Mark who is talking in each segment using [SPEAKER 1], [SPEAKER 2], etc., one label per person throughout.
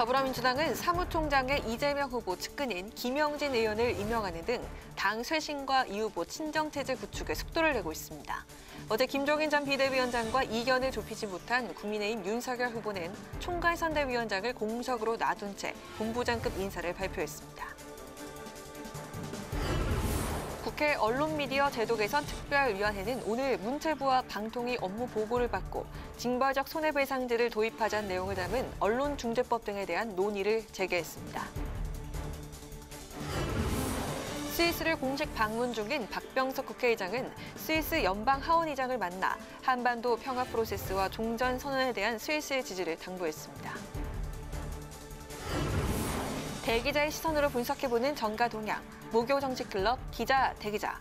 [SPEAKER 1] 더불어민주당은 사무총장의 이재명 후보 측근인 김영진 의원을 임명하는 등 당 쇄신과 이 후보 친정체제 구축에 속도를 내고 있습니다. 어제 김종인 전 비대위원장과 이견을 좁히지 못한 국민의힘 윤석열 후보는 총괄선대위원장을 공석으로 놔둔 채 본부장급 인사를 발표했습니다. 국회 언론미디어 제도 개선 특별위원회는 오늘 문체부와 방통위 업무 보고를 받고 징벌적 손해배상제를 도입하자는 내용을 담은 언론중재법 등에 대한 논의를 재개했습니다. 스위스를 공식 방문 중인 박병석 국회의장은 스위스 연방 하원의장을 만나 한반도 평화 프로세스와 종전 선언에 대한 스위스의 지지를 당부했습니다. 대기자의 시선으로 분석해보는 정가 동향, 모교 정치클럽 기자 대기자.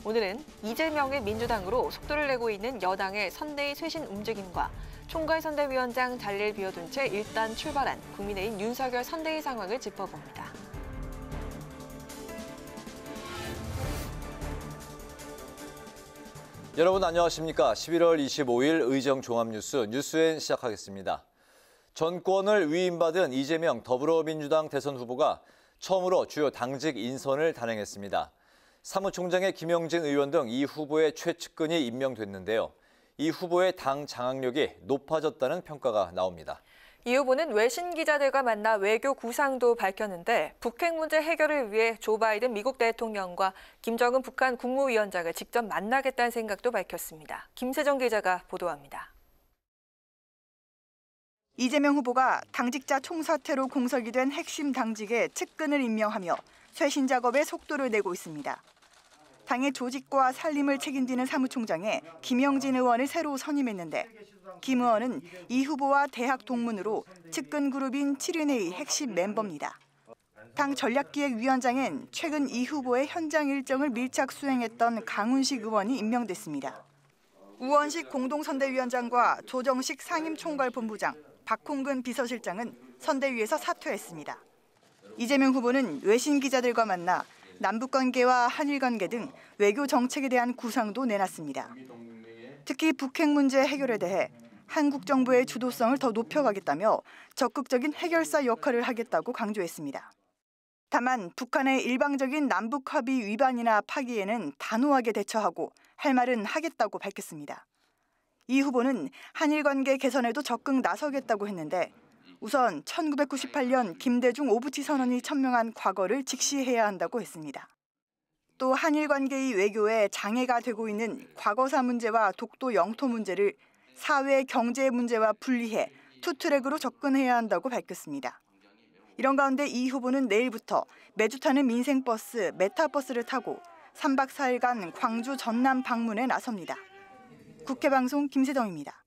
[SPEAKER 1] 오늘은 이재명의 민주당으로 속도를 내고 있는 여당의 선대위 쇄신 움직임과 총괄선대위원장 자리를 비워둔 채 일단 출발한 국민의힘 윤석열 선대위 상황을 짚어봅니다.
[SPEAKER 2] 여러분 안녕하십니까? 11월 25일 의정종합뉴스 뉴스엔 시작하겠습니다. 전권을 위임받은 이재명 더불어민주당 대선 후보가 처음으로 주요 당직 인선을 단행했습니다. 사무총장의 김영진 의원 등 이 후보의 최측근이 임명됐는데요. 이 후보의 당 장악력이 높아졌다는 평가가 나옵니다.
[SPEAKER 1] 이 후보는 외신 기자들과 만나 외교 구상도 밝혔는데 북핵 문제 해결을 위해 조 바이든 미국 대통령과 김정은 북한 국무위원장을 직접 만나겠다는 생각도 밝혔습니다. 김세정 기자가 보도합니다.
[SPEAKER 3] 이재명 후보가 당직자 총사퇴로 공석이 된 핵심 당직에 측근을 임명하며 쇄신 작업에 속도를 내고 있습니다. 당의 조직과 살림을 책임지는 사무총장에 김영진 의원을 새로 선임했는데 김 의원은 이 후보와 대학 동문으로 측근 그룹인 7인회의 핵심 멤버입니다. 당 전략기획위원장엔 최근 이 후보의 현장 일정을 밀착 수행했던 강훈식 의원이 임명됐습니다. 우원식 공동선대위원장과 조정식 상임총괄본부장, 박홍근 비서실장은 선대위에서 사퇴했습니다. 이재명 후보는 외신 기자들과 만나 남북관계와 한일관계 등 외교 정책에 대한 구상도 내놨습니다. 특히 북핵 문제 해결에 대해 한국 정부의 주도성을 더 높여가겠다며 적극적인 해결사 역할을 하겠다고 강조했습니다. 다만 북한의 일방적인 남북 합의 위반이나 파기에는 단호하게 대처하고 할 말은 하겠다고 밝혔습니다. 이 후보는 한일 관계 개선에도 적극 나서겠다고 했는데 우선 1998년 김대중 오부치 선언이 천명한 과거를 직시해야 한다고 했습니다. 또 한일 관계의 외교에 장애가 되고 있는 과거사 문제와 독도 영토 문제를 사회 경제 문제와 분리해 투트랙으로 접근해야 한다고 밝혔습니다. 이런 가운데 이 후보는 내일부터 매주 타는 민생버스 메타버스를 타고 3박 4일간 광주 전남 방문에 나섭니다. 국회방송 김세정입니다.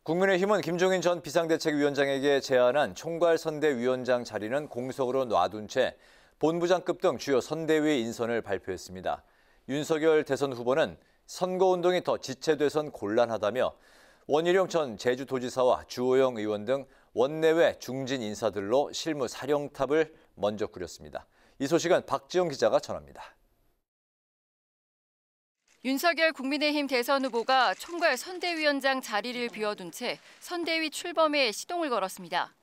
[SPEAKER 2] 국민의힘은 김종인 전 비상대책위원장에게 제안한 총괄선대위원장 자리는 공석으로 놔둔 채 본부장급 등 주요 선대위 인선을 발표했습니다. 윤석열 대선 후보는 선거운동이 더 지체돼선 곤란하다며 원희룡 전 제주도지사와 주호영 의원 등 원내외 중진 인사들로 실무 사령탑을 먼저 꾸렸습니다. 이 소식은 박지영 기자가 전합니다.
[SPEAKER 4] 윤석열 국민의힘 대선 후보가 총괄 선대위원장 자리를 비워둔 채 선대위 출범에 시동을 걸었습니다.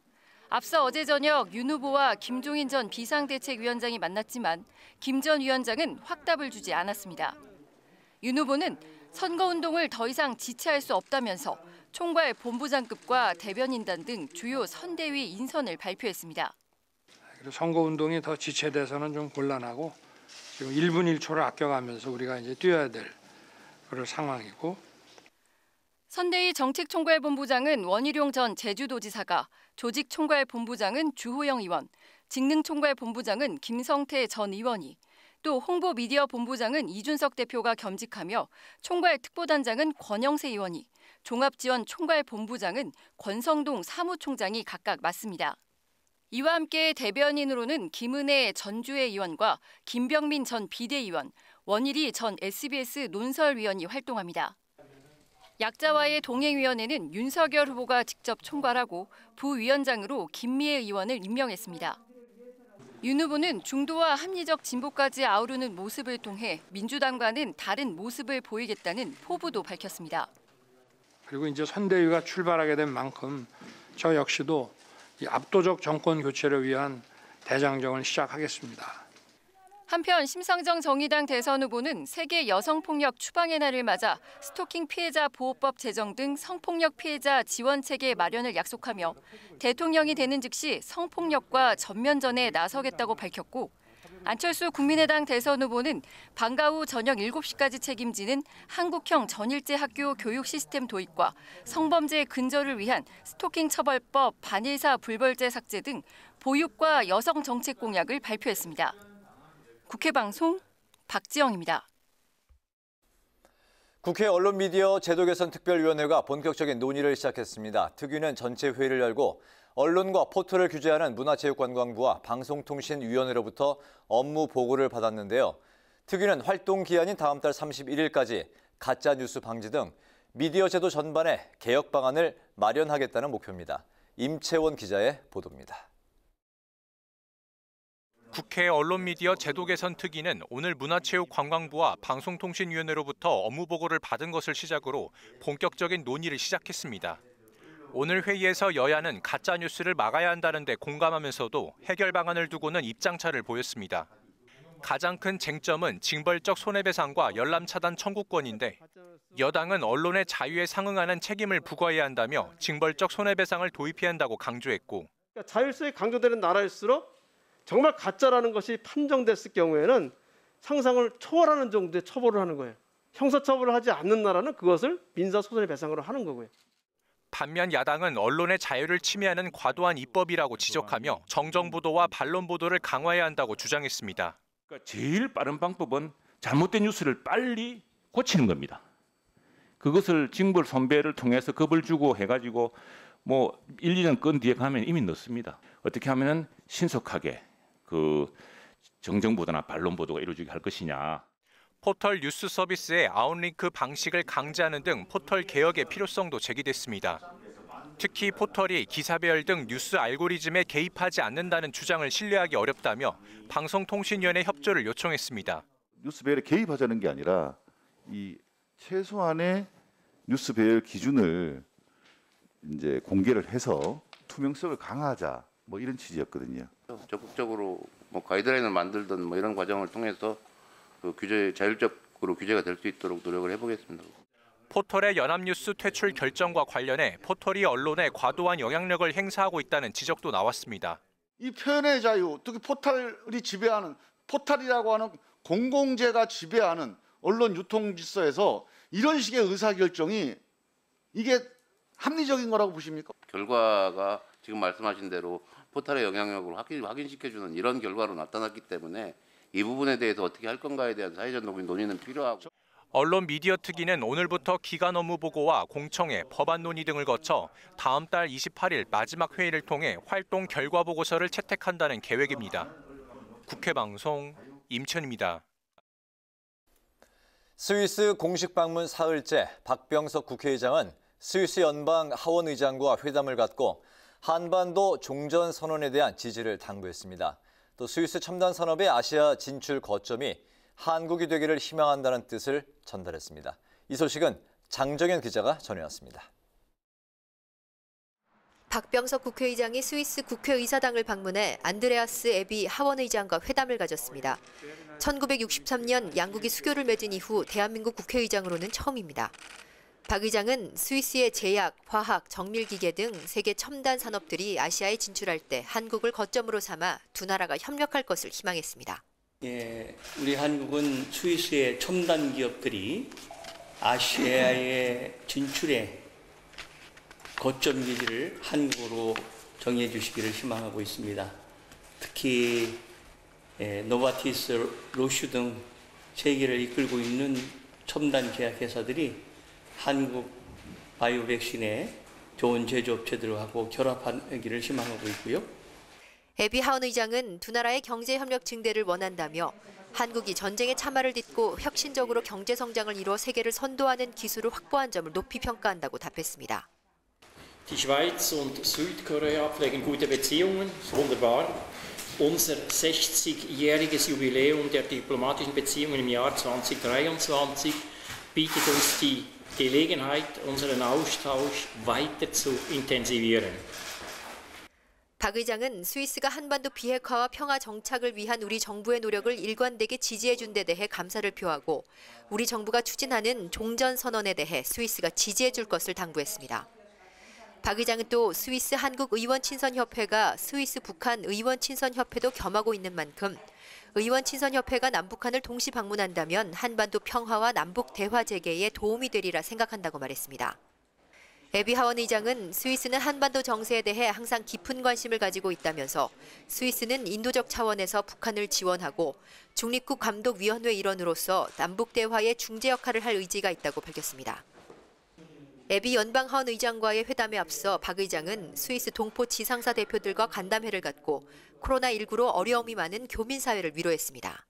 [SPEAKER 4] 앞서 어제 저녁 윤 후보와 김종인 전 비상대책위원장이 만났지만 김 전 위원장은 확답을 주지 않았습니다. 윤 후보는 선거운동을 더 이상 지체할 수 없다면서 총괄 본부장급과 대변인단 등 주요 선대위 인선을 발표했습니다.
[SPEAKER 5] 선거운동이 더 지체돼서는 좀 곤란하고 지금 1분 1초를 아껴가면서 우리가 이제 뛰어야 될 그런 상황이고.
[SPEAKER 4] 선대위 정책총괄본부장은 원희룡 전 제주도지사가, 조직총괄본부장은 주호영 의원, 직능총괄본부장은 김성태 전 의원이, 또 홍보미디어본부장은 이준석 대표가 겸직하며 총괄특보단장은 권영세 의원이, 종합지원 총괄본부장은 권성동 사무총장이 각각 맡습니다. 이와 함께 대변인으로는 김은혜 전주회 의원과 김병민 전 비대위원, 원일이 전 SBS 논설위원이 활동합니다. 약자와의 동행위원회는 윤석열 후보가 직접 총괄하고 부위원장으로 김미애 의원을 임명했습니다. 윤 후보는 중도와 합리적 진보까지 아우르는 모습을 통해 민주당과는 다른 모습을 보이겠다는 포부도 밝혔습니다.
[SPEAKER 5] 그리고 이제 선대위가 출발하게 된 만큼 저 역시도 이 압도적 정권 교체를 위한 대장정을 시작하겠습니다.
[SPEAKER 4] 한편 심상정 정의당 대선 후보는 세계 여성폭력 추방의 날을 맞아 스토킹 피해자 보호법 제정 등 성폭력 피해자 지원 체계 마련을 약속하며 대통령이 되는 즉시 성폭력과 전면전에 나서겠다고 밝혔고, 안철수 국민의당 대선 후보는 방과 후 저녁 7시까지 책임지는 한국형 전일제 학교 교육 시스템 도입과 성범죄 근절을 위한 스토킹 처벌법 반일사 불벌죄 삭제 등 보육과 여성 정책 공약을 발표했습니다. 국회 방송 박지영입니다.
[SPEAKER 2] 국회 언론미디어 제도개선 특별위원회가 본격적인 논의를 시작했습니다. 특위는 전체 회의를 열고 언론과 포털을 규제하는 문화체육관광부와 방송통신위원회로부터 업무 보고를 받았는데요. 특위는 활동 기한인 다음 달 31일까지 가짜뉴스 방지 등 미디어 제도 전반에 개혁 방안을 마련하겠다는 목표입니다. 임채원 기자의 보도입니다.
[SPEAKER 6] 국회 언론미디어 제도개선 특위는 오늘 문화체육관광부와 방송통신위원회로부터 업무보고를 받은 것을 시작으로 본격적인 논의를 시작했습니다. 오늘 회의에서 여야는 가짜뉴스를 막아야 한다는 데 공감하면서도 해결 방안을 두고는 입장차를 보였습니다. 가장 큰 쟁점은 징벌적 손해배상과 열람차단 청구권인데, 여당은 언론의 자유에 상응하는 책임을 부과해야 한다며 징벌적 손해배상을 도입해야 한다고 강조했고,
[SPEAKER 7] 자율성이 강조되는 나라일수록 정말 가짜라는 것이 판정됐을 경우에는 상상을 초월하는 정도의 처벌을 하는 거예요. 형사처벌을 하지 않는 나라는 그것을 민사소송배상으로 하는 거고요.
[SPEAKER 6] 반면 야당은 언론의 자유를 침해하는 과도한 입법이라고 지적하며 정정보도와 반론보도를 강화해야 한다고 주장했습니다.
[SPEAKER 8] 그러니까 제일 빠른 방법은 잘못된 뉴스를 빨리 고치는 겁니다. 그것을 징벌 손배를 통해서 겁을 주고 해가지고 1, 2년 건 뒤에 가면 이미 늦습니다. 어떻게 하면은 신속하게 그 정정보도나 반론보도가 이루어지게 할 것이냐.
[SPEAKER 6] 포털 뉴스 서비스의 아웃링크 방식을 강제하는 등 포털 개혁의 필요성도 제기됐습니다. 특히 포털이 기사 배열 등 뉴스 알고리즘에 개입하지 않는다는 주장을 신뢰하기 어렵다며 방송통신위원회 협조를 요청했습니다.
[SPEAKER 9] 뉴스 배열에 개입하자는 게 아니라 이 최소한의 뉴스 배열 기준을 이제 공개를 해서 투명성을 강화하자 이런 취지였거든요.
[SPEAKER 10] 적극적으로 가이드라인을 만들든 이런 과정을 통해서 그 자율적으로 규제가 될 수 있도록 노력을 해보겠습니다.
[SPEAKER 6] 포털의 연합뉴스 퇴출 결정과 관련해 포털이 언론에 과도한 영향력을 행사하고 있다는 지적도 나왔습니다.
[SPEAKER 11] 이 표현의 자유, 특히 포털이 지배하는 포털이라고 하는 공공재가 지배하는 언론 유통 질서에서 이런 식의 의사결정이 이게 합리적인 거라고 보십니까?
[SPEAKER 10] 결과가 지금 말씀하신 대로 포털의 영향력을 확인시켜주는 이런 결과로 나타났기 때문에 이 부분에 대해서 어떻게 할 건가에 대한 사회적 논의는 필요하고.
[SPEAKER 6] 언론 미디어 특위는 오늘부터 기간 업무 보고와 공청회, 법안 논의 등을 거쳐 다음 달 28일 마지막 회의를 통해 활동 결과 보고서를 채택한다는 계획입니다. 국회 방송 임천입니다.
[SPEAKER 2] 스위스 공식 방문 사흘째 박병석 국회의장은 스위스 연방 하원 의장과 회담을 갖고 한반도 종전 선언에 대한 지지를 당부했습니다. 또 스위스 첨단 산업의 아시아 진출 거점이 한국이 되기를 희망한다는 뜻을 전달했습니다. 이 소식은 장정현 기자가 전해왔습니다.
[SPEAKER 12] 박병석 국회의장이 스위스 국회의사당을 방문해 안드레아스 에비 하원의장과 회담을 가졌습니다. 1963년 양국이 수교를 맺은 이후 대한민국 국회의장으로는 처음입니다. 박 의장은 스위스의 제약, 화학, 정밀기계 등 세계 첨단 산업들이 아시아에 진출할 때 한국을 거점으로 삼아 두 나라가 협력할 것을 희망했습니다.
[SPEAKER 13] 우리 한국은 스위스의 첨단 기업들이 아시아의 진출에 거점 기지를 한국으로 정해 주시기를 희망하고 있습니다. 특히 노바티스, 로슈 등 세계를 이끌고 있는 첨단 제약 회사들이 한국 바이오 백신에 좋은 제조업체들하고 결합하기를 희망하고 있고요.
[SPEAKER 12] 에비 하원 의장은 두 나라의 경제 협력 증대를 원한다며 한국이 전쟁의 참화를 딛고 혁신적으로 경제 성장을 이뤄 세계를 선도하는 기술을 확보한 점을 높이 평가한다고 답했습니다.
[SPEAKER 14] Die Schweiz und Südkorea pflegen gute Beziehungen, wunderbar. Unser 60-jähriges Jubiläum der diplomatischen Beziehungen im Jahr 2023 bietet uns die Gelegenheit, unseren Austausch weiter zu intensivieren.
[SPEAKER 12] 박 의장은 스위스가 한반도 비핵화와 평화 정착을 위한 우리 정부의 노력을 일관되게 지지해준 데 대해 감사를 표하고 우리 정부가 추진하는 종전선언에 대해 스위스가 지지해줄 것을 당부했습니다. 박 의장은 또 스위스 한국의원친선협회가 스위스 북한 의원친선협회도 겸하고 있는 만큼 의원친선협회가 남북한을 동시 방문한다면 한반도 평화와 남북 대화 재개에 도움이 되리라 생각한다고 말했습니다. 에비 하원 의장은 스위스는 한반도 정세에 대해 항상 깊은 관심을 가지고 있다면서 스위스는 인도적 차원에서 북한을 지원하고 중립국 감독위원회 일원으로서 남북 대화의 중재 역할을 할 의지가 있다고 밝혔습니다. 에비 연방하원 의장과의 회담에 앞서 박 의장은 스위스 동포 지상사 대표들과 간담회를 갖고 코로나19로 어려움이 많은 교민사회를 위로했습니다.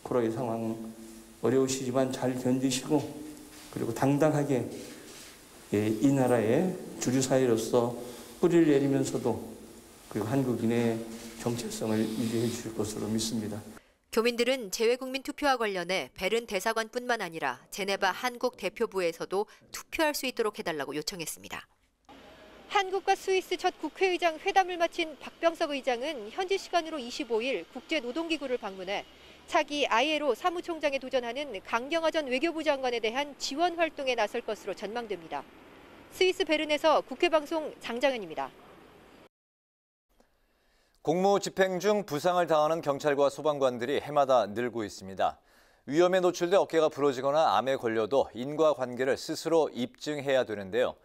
[SPEAKER 15] 코로나 상황 어려우시지만 잘 견디시고 그리고 당당하게 이 나라의 주류사회로서 뿌리를 내리면서도 그리고 한국인의 정체성을 유지해 주실 것으로 믿습니다.
[SPEAKER 12] 교민들은 재외국민 투표와 관련해 베른 대사관뿐만 아니라 제네바 한국 대표부에서도 투표할 수 있도록 해달라고 요청했습니다. 한국과 스위스 첫 국회의장 회담을 마친 박병석 의장은 현지 시간으로 25일 국제노동기구를 방문해 차기 ILO 사무총장에 도전하는 강경화 전 외교부 장관에 대한 지원 활동에 나설 것으로 전망됩니다. 스위스 베른에서 국회방송 장장현입니다.
[SPEAKER 2] 공무 집행 중 부상을 당하는 경찰과 소방관들이 해마다 늘고 있습니다. 위험에 노출돼 어깨가 부러지거나 암에 걸려도 인과관계를 스스로 입증해야 되는데요.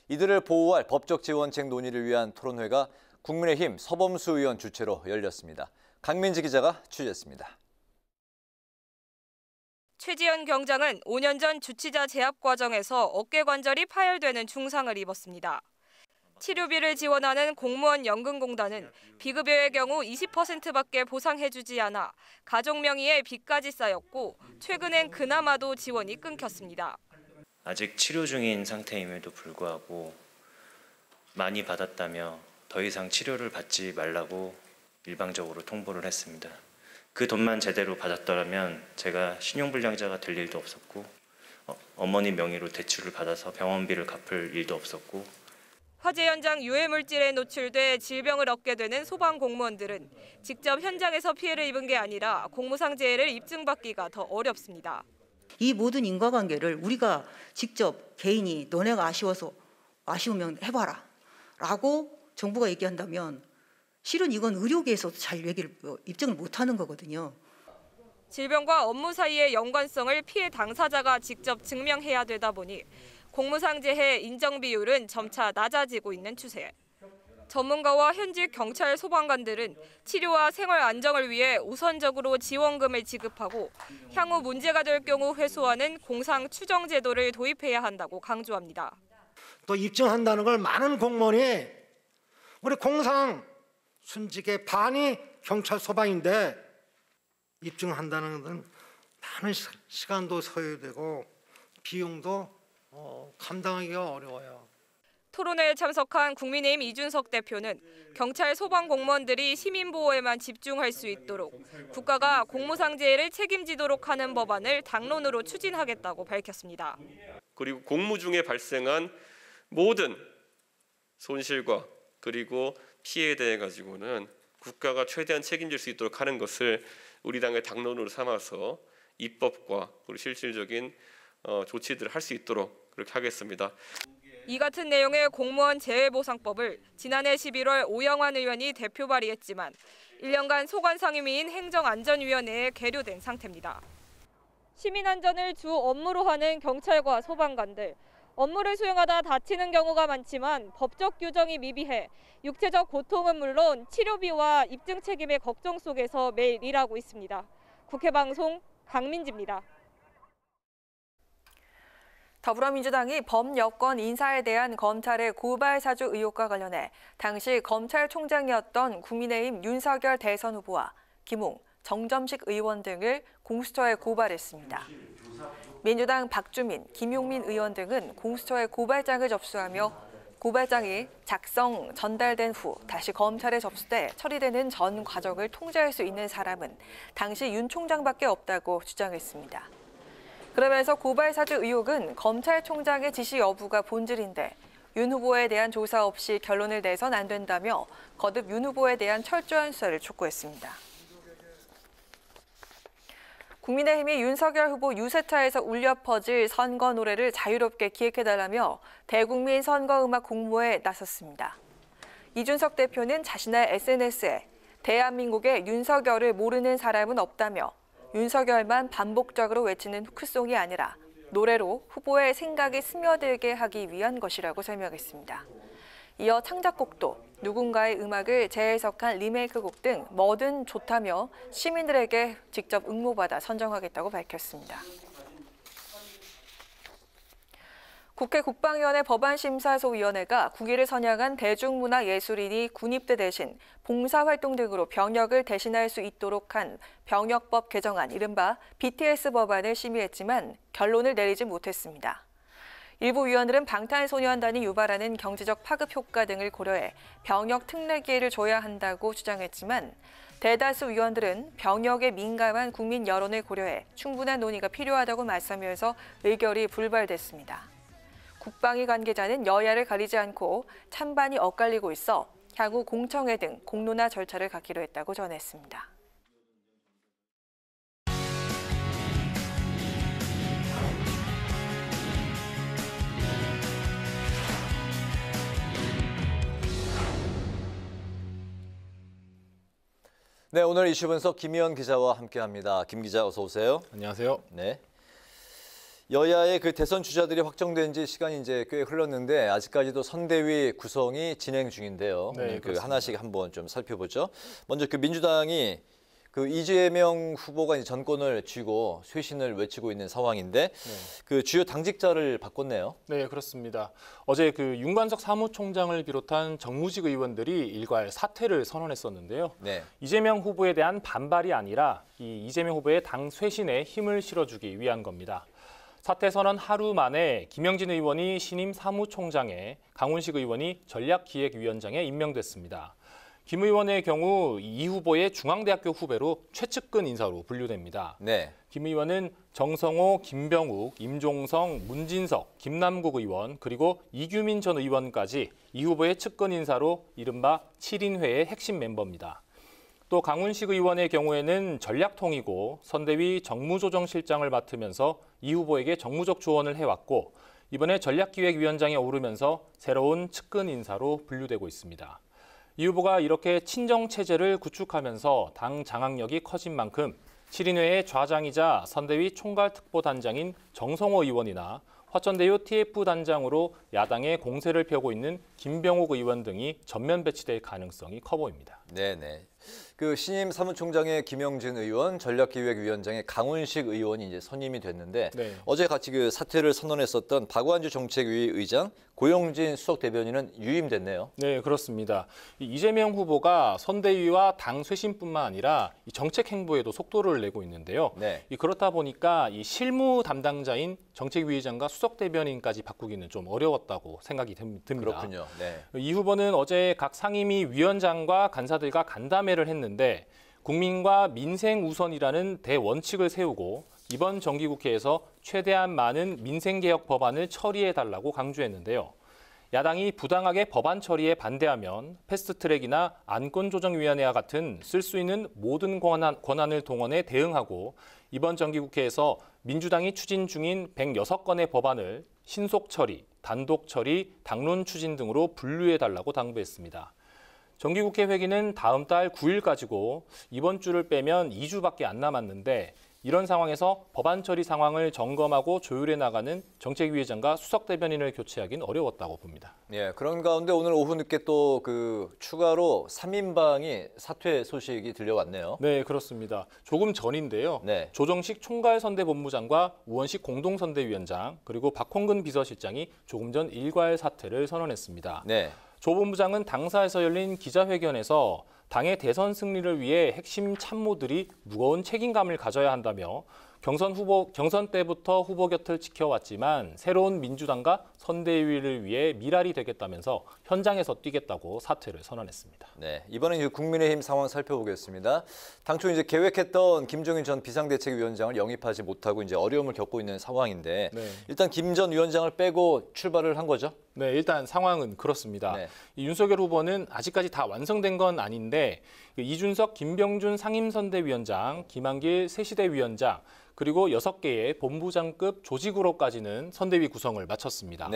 [SPEAKER 2] 이들을 보호할 법적 지원책 논의를 위한 토론회가 국민의힘 서범수 의원 주최로 열렸습니다. 강민지 기자가 취재했습니다.
[SPEAKER 16] 최지연 경장은 5년 전 주치자 재합 과정에서 어깨 관절이 파열되는 중상을 입었습니다. 치료비를 지원하는 공무원 연금공단은 비급여의 경우 20%밖에 보상해주지 않아 가족 명의의 빚까지 쌓였고 최근엔 그나마도 지원이 끊겼습니다.
[SPEAKER 17] 아직 치료 중인 상태임에도 불구하고 많이 받았다며 더 이상 치료를 받지 말라고 일방적으로 통보를 했습니다. 그 돈만 제대로 받았더라면 제가 신용불량자가 될 일도 없었고 어머니 명의로 대출을 받아서 병원비를 갚을 일도 없었고
[SPEAKER 16] 화재 현장 유해물질에 노출돼 질병을 얻게 되는 소방 공무원들은 직접 현장에서 피해를 입은 게 아니라 공무상재해를 입증받기가 더 어렵습니다.
[SPEAKER 18] 이 모든 인과관계를 우리가 직접 개인이 너네가 아쉬우면 해봐라 라고 정부가 얘기한다면 실은 이건 의료계에서도 잘 입증을 못하는 거거든요.
[SPEAKER 16] 질병과 업무 사이의 연관성을 피해 당사자가 직접 증명해야 되다 보니 공무상재해 인정 비율은 점차 낮아지고 있는 추세. 전문가와 현직 경찰 소방관들은 치료와 생활 안정을 위해 우선적으로 지원금을 지급하고 향후 문제가 될 경우 회수하는 공상 추정 제도를 도입해야 한다고 강조합니다.
[SPEAKER 19] 또 입증한다는 걸 많은 공무원이 우리 공상 순직의 반이 경찰 소방인데 입증한다는 것은 많은 시간도 소요되고 비용도 감당하기가 어려워요.
[SPEAKER 16] 토론회에 참석한 국민의힘 이준석 대표는 경찰 소방 공무원들이 시민 보호에만 집중할 수 있도록 국가가 공무상재해를 책임지도록 하는 법안을 당론으로 추진하겠다고 밝혔습니다.
[SPEAKER 20] 그리고 공무 중에 발생한 모든 손실과 그리고 피해에 대해 가지고는 국가가 최대한 책임질 수 있도록 하는 것을 우리 당의 당론으로 삼아서 입법과 그리고 실질적인 조치들을 할 수 있도록 그렇게 하겠습니다.
[SPEAKER 16] 이 같은 내용의 공무원 재해보상법을 지난해 11월 오영환 의원이 대표 발의했지만 1년간 소관상임위인 행정안전위원회에 계류된 상태입니다. 시민안전을 주 업무로 하는 경찰과 소방관들. 업무를 수행하다 다치는 경우가 많지만 법적 규정이 미비해 육체적 고통은 물론 치료비와 입증 책임의 걱정 속에서 매일 일하고 있습니다. 국회방송 강민지입니다.
[SPEAKER 1] 더불어민주당이 범여권 인사에 대한 검찰의 고발 사주 의혹과 관련해 당시 검찰총장이었던 국민의힘 윤석열 대선 후보와 김웅, 정점식 의원 등을 공수처에 고발했습니다. 민주당 박주민, 김용민 의원 등은 공수처에 고발장을 접수하며 고발장이 작성, 전달된 후 다시 검찰에 접수돼 처리되는 전 과정을 통제할 수 있는 사람은 당시 윤 총장밖에 없다고 주장했습니다. 그러면서 고발 사주 의혹은 검찰총장의 지시 여부가 본질인데 윤 후보에 대한 조사 없이 결론을 내선 안 된다며 거듭 윤 후보에 대한 철저한 수사를 촉구했습니다. 국민의힘이 윤석열 후보 유세차에서 울려 퍼질 선거 노래를 자유롭게 기획해달라며 대국민 선거음악 공모에 나섰습니다. 이준석 대표는 자신의 SNS에 대한민국에 윤석열을 모르는 사람은 없다며 윤석열만 반복적으로 외치는 후크송이 아니라 노래로 후보의 생각이 스며들게 하기 위한 것이라고 설명했습니다. 이어 창작곡도 누군가의 음악을 재해석한 리메이크곡 등 뭐든 좋다며 시민들에게 직접 응모받아 선정하겠다고 밝혔습니다. 국회 국방위원회 법안심사소위원회가 국위를 선양한 대중문화예술인이 군입대 대신 봉사활동 등으로 병역을 대신할 수 있도록 한 병역법 개정안, 이른바 BTS 법안을 심의했지만 결론을 내리지 못했습니다. 일부 위원들은 방탄소년단이 유발하는 경제적 파급 효과 등을 고려해 병역 특례 기회를 줘야 한다고 주장했지만 대다수 위원들은 병역에 민감한 국민 여론을 고려해 충분한 논의가 필요하다고 말하면서 의결이 불발됐습니다. 국방위 관계자는 여야를 가리지 않고 찬반이 엇갈리고 있어 향후 공청회 등 공론화 절차를 갖기로 했다고 전했습니다.
[SPEAKER 2] 네, 오늘 이슈 분석 김희연 기자와 함께합니다. 김 기자 어서 오세요.
[SPEAKER 21] 안녕하세요.
[SPEAKER 2] 네. 여야의 그 대선 주자들이 확정된 지 시간이 이제 꽤 흘렀는데 아직까지도 선대위 구성이 진행 중인데요.
[SPEAKER 21] 네,
[SPEAKER 2] 오늘 그
[SPEAKER 21] 그렇습니다.
[SPEAKER 2] 하나씩 한번 좀 살펴보죠. 먼저 그 민주당이 그 이재명 후보가 이제 전권을 쥐고 쇄신을 외치고 있는 상황인데 그 주요 당직자를 바꿨네요.
[SPEAKER 21] 네, 그렇습니다. 어제 그 윤관석 사무총장을 비롯한 정무직 의원들이 일괄 사퇴를 선언했었는데요.
[SPEAKER 2] 네.
[SPEAKER 21] 이재명 후보에 대한 반발이 아니라 이 이재명 후보의 당 쇄신에 힘을 실어주기 위한 겁니다. 사퇴 선언 하루 만에 김영진 의원이 신임 사무총장에, 강훈식 의원이 전략기획위원장에 임명됐습니다. 김 의원의 경우 이 후보의 중앙대학교 후배로 최측근 인사로 분류됩니다.
[SPEAKER 2] 네.
[SPEAKER 21] 김 의원은 정성호, 김병욱, 임종성, 문진석, 김남국 의원 그리고 이규민 전 의원까지 이 후보의 측근 인사로 이른바 7인회의 핵심 멤버입니다. 또 강훈식 의원의 경우에는 전략통이고 선대위 정무조정실장을 맡으면서 이 후보에게 정무적 조언을 해왔고 이번에 전략기획위원장에 오르면서 새로운 측근 인사로 분류되고 있습니다. 이 후보가 이렇게 친정체제를 구축하면서 당 장악력이 커진 만큼 7인회의 좌장이자 선대위 총괄특보단장인 정성호 의원이나 화천대유 TF 단장으로 야당의 공세를 펴고 있는 김병욱 의원 등이 전면 배치될 가능성이 커 보입니다.
[SPEAKER 2] 네네. 그 신임 사무총장의 김영진 의원, 전략기획위원장의 강훈식 의원이 이제 선임이 됐는데 어제 같이 그 사퇴를 선언했었던 박완주 정책위 의장, 고용진 수석 대변인은 유임됐네요.
[SPEAKER 21] 네, 그렇습니다. 이재명 후보가 선대위와 당 쇄신뿐만 아니라 이 정책 행보에도 속도를 내고 있는데요. 그렇다 보니까 이 실무 담당자인 정책위 의장과 수석 대변인까지 바꾸기는 좀 어려웠다고 생각이 듭니다.
[SPEAKER 2] 그렇군요. 네.
[SPEAKER 21] 이 후보는 어제 각 상임위 위원장과 간사들과 간담회를 했는데 국민과 민생 우선이라는 대원칙을 세우고 이번 정기국회에서 최대한 많은 민생개혁 법안을 처리해달라고 강조했는데요. 야당이 부당하게 법안 처리에 반대하면 패스트트랙이나 안건조정위원회와 같은 쓸 수 있는 모든 권한을 동원해 대응하고 이번 정기국회에서 민주당이 추진 중인 106건의 법안을 신속 처리, 단독 처리, 당론 추진 등으로 분류해달라고 당부했습니다. 정기국회 회기는 다음 달 9일까지고 이번 주를 빼면 2주밖에 안 남았는데 이런 상황에서 법안 처리 상황을 점검하고 조율해 나가는 정책위의장과 수석 대변인을 교체하기는 어려웠다고 봅니다.
[SPEAKER 2] 예, 그런 가운데 오늘 오후 늦게 또 그 추가로 3인방이 사퇴 소식이 들려왔네요.
[SPEAKER 21] 네, 그렇습니다. 조금 전인데요. 조정식 총괄선대본부장과 우원식 공동선대위원장 그리고 박홍근 비서실장이 조금 전 일괄 사퇴를 선언했습니다. 조 본부장은 당사에서 열린 기자회견에서 당의 대선 승리를 위해 핵심 참모들이 무거운 책임감을 가져야 한다며 경선 때부터 후보 곁을 지켜왔지만 새로운 민주당과 선대위를 위해 밀알이 되겠다면서 현장에서 뛰겠다고 사퇴를 선언했습니다.
[SPEAKER 2] 네, 이번엔 국민의힘 상황 살펴보겠습니다. 당초 이제 계획했던 김종인 전 비상대책위원장을 영입하지 못하고 이제 어려움을 겪고 있는 상황인데 일단 김 전 위원장을 빼고 출발을 한 거죠?
[SPEAKER 21] 네, 일단 상황은 그렇습니다. 이 윤석열 후보는 아직까지 다 완성된 건 아닌데 이준석, 김병준 상임선대위원장, 김한길 새시대위원장 그리고 6개의 본부장급 조직으로까지는 선대위 구성을 마쳤습니다.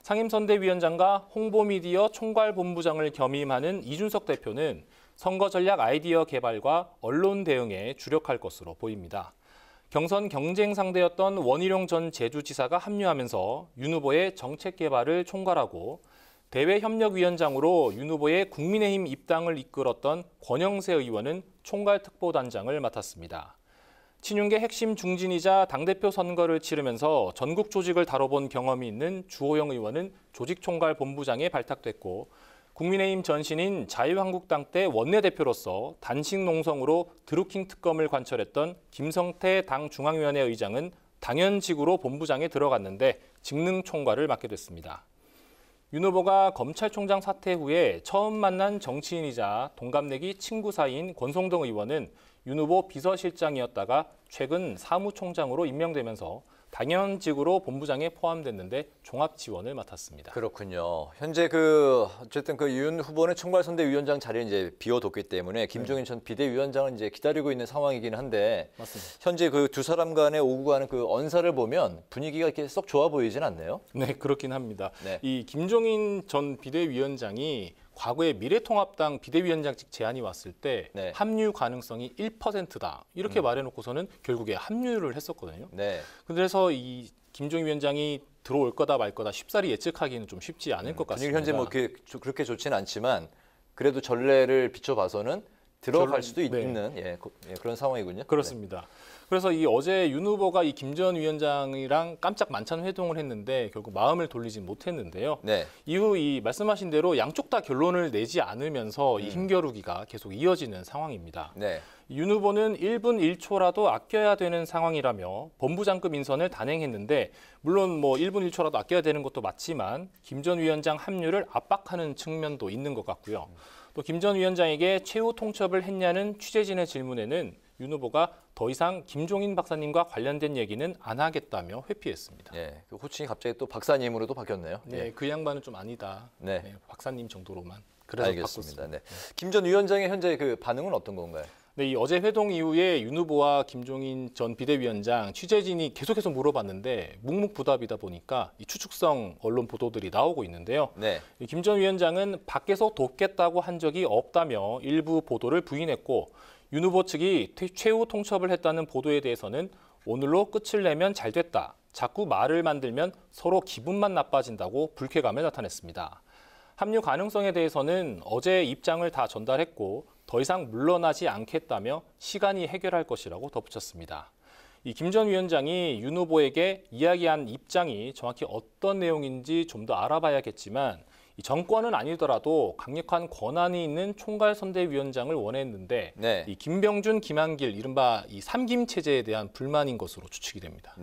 [SPEAKER 21] 상임선대위원장과 홍보미디어 총괄본부장을 겸임하는 이준석 대표는 선거 전략 아이디어 개발과 언론 대응에 주력할 것으로 보입니다. 경선 경쟁 상대였던 원희룡 전 제주지사가 합류하면서 윤 후보의 정책 개발을 총괄하고 대외협력위원장으로 윤 후보의 국민의힘 입당을 이끌었던 권영세 의원은 총괄특보단장을 맡았습니다. 친윤계 핵심 중진이자 당대표 선거를 치르면서 전국 조직을 다뤄본 경험이 있는 주호영 의원은 조직총괄본부장에 발탁됐고 국민의힘 전신인 자유한국당 때 원내대표로서 단식 농성으로 드루킹 특검을 관철했던 김성태 당 중앙위원회 의장은 당연직으로 본부장에 들어갔는데 직능 총괄을 맡게 됐습니다. 윤 후보가 검찰총장 사퇴 후에 처음 만난 정치인이자 동갑내기 친구 사이인 권성동 의원은 윤 후보 비서실장이었다가 최근 사무총장으로 임명되면서 당연직으로 본부장에 포함됐는데 종합 지원을 맡았습니다.
[SPEAKER 2] 그렇군요. 현재 어쨌든 윤 후보는 총괄선대위원장 자리를 이제 비워뒀기 때문에 김종인 전 비대위원장은 이제 기다리고 있는 상황이긴 한데
[SPEAKER 21] 맞습니다.
[SPEAKER 2] 현재 두 사람 간의 오고 가는 언사를 보면 분위기가 이렇게 썩 좋아 보이진 않네요.
[SPEAKER 21] 네, 그렇긴 합니다. 이 김종인 전 비대위원장이 과거에 미래통합당 비대위원장직 제안이 왔을 때 합류 가능성이 1%다. 이렇게 말해놓고서는 결국에 합류를 했었거든요. 그래서 이 김종인 위원장이 들어올 거다 말 거다 쉽사리 예측하기는 좀 쉽지 않을 것 같습니다.
[SPEAKER 2] 현재 그렇게 좋지는 않지만 그래도 전례를 비춰봐서는 들어갈 수도 있는 그런 상황이군요.
[SPEAKER 21] 그렇습니다. 그래서 어제 윤 후보가 이 김 전 위원장이랑 깜짝 만찬 회동을 했는데 결국 마음을 돌리지 못했는데요. 이후 말씀하신 대로 양쪽 다 결론을 내지 않으면서 이 힘겨루기가 계속 이어지는 상황입니다. 윤 후보는 1분 1초라도 아껴야 되는 상황이라며 본부장급 인선을 단행했는데 물론 1분 1초라도 아껴야 되는 것도 맞지만 김 전 위원장 합류를 압박하는 측면도 있는 것 같고요. 또 김 전 위원장에게 최후 통첩을 했냐는 취재진의 질문에는 윤 후보가 더 이상 김종인 박사님과 관련된 얘기는 안 하겠다며 회피했습니다.
[SPEAKER 2] 그 호칭이 갑자기 또 박사님으로도 바뀌었네요.
[SPEAKER 21] 그 양반은 좀 아니다. 박사님 정도로만. 그래서
[SPEAKER 2] 알겠습니다. 김 전 위원장의 현재 반응은 어떤 건가요?
[SPEAKER 21] 이 어제 회동 이후에 윤 후보와 김종인 전 비대위원장 취재진이 계속해서 물어봤는데 묵묵부답이다 보니까 이 추측성 언론 보도들이 나오고 있는데요. 김 전 위원장은 밖에서 돕겠다고 한 적이 없다며 일부 보도를 부인했고 윤 후보 측이 최후 통첩을 했다는 보도에 대해서는 오늘로 끝을 내면 잘 됐다. 자꾸 말을 만들면 서로 기분만 나빠진다고 불쾌감을 나타냈습니다. 합류 가능성에 대해서는 어제 입장을 다 전달했고 더 이상 물러나지 않겠다며 시간이 해결할 것이라고 덧붙였습니다. 이 김 전 위원장이 윤 후보에게 이야기한 입장이 정확히 어떤 내용인지 좀 더 알아봐야겠지만 이 정권은 아니더라도 강력한 권한이 있는 총괄선대위원장을 원했는데 이 김병준, 김한길 이른바 이 3김 체제에 대한 불만인 것으로 추측이 됩니다.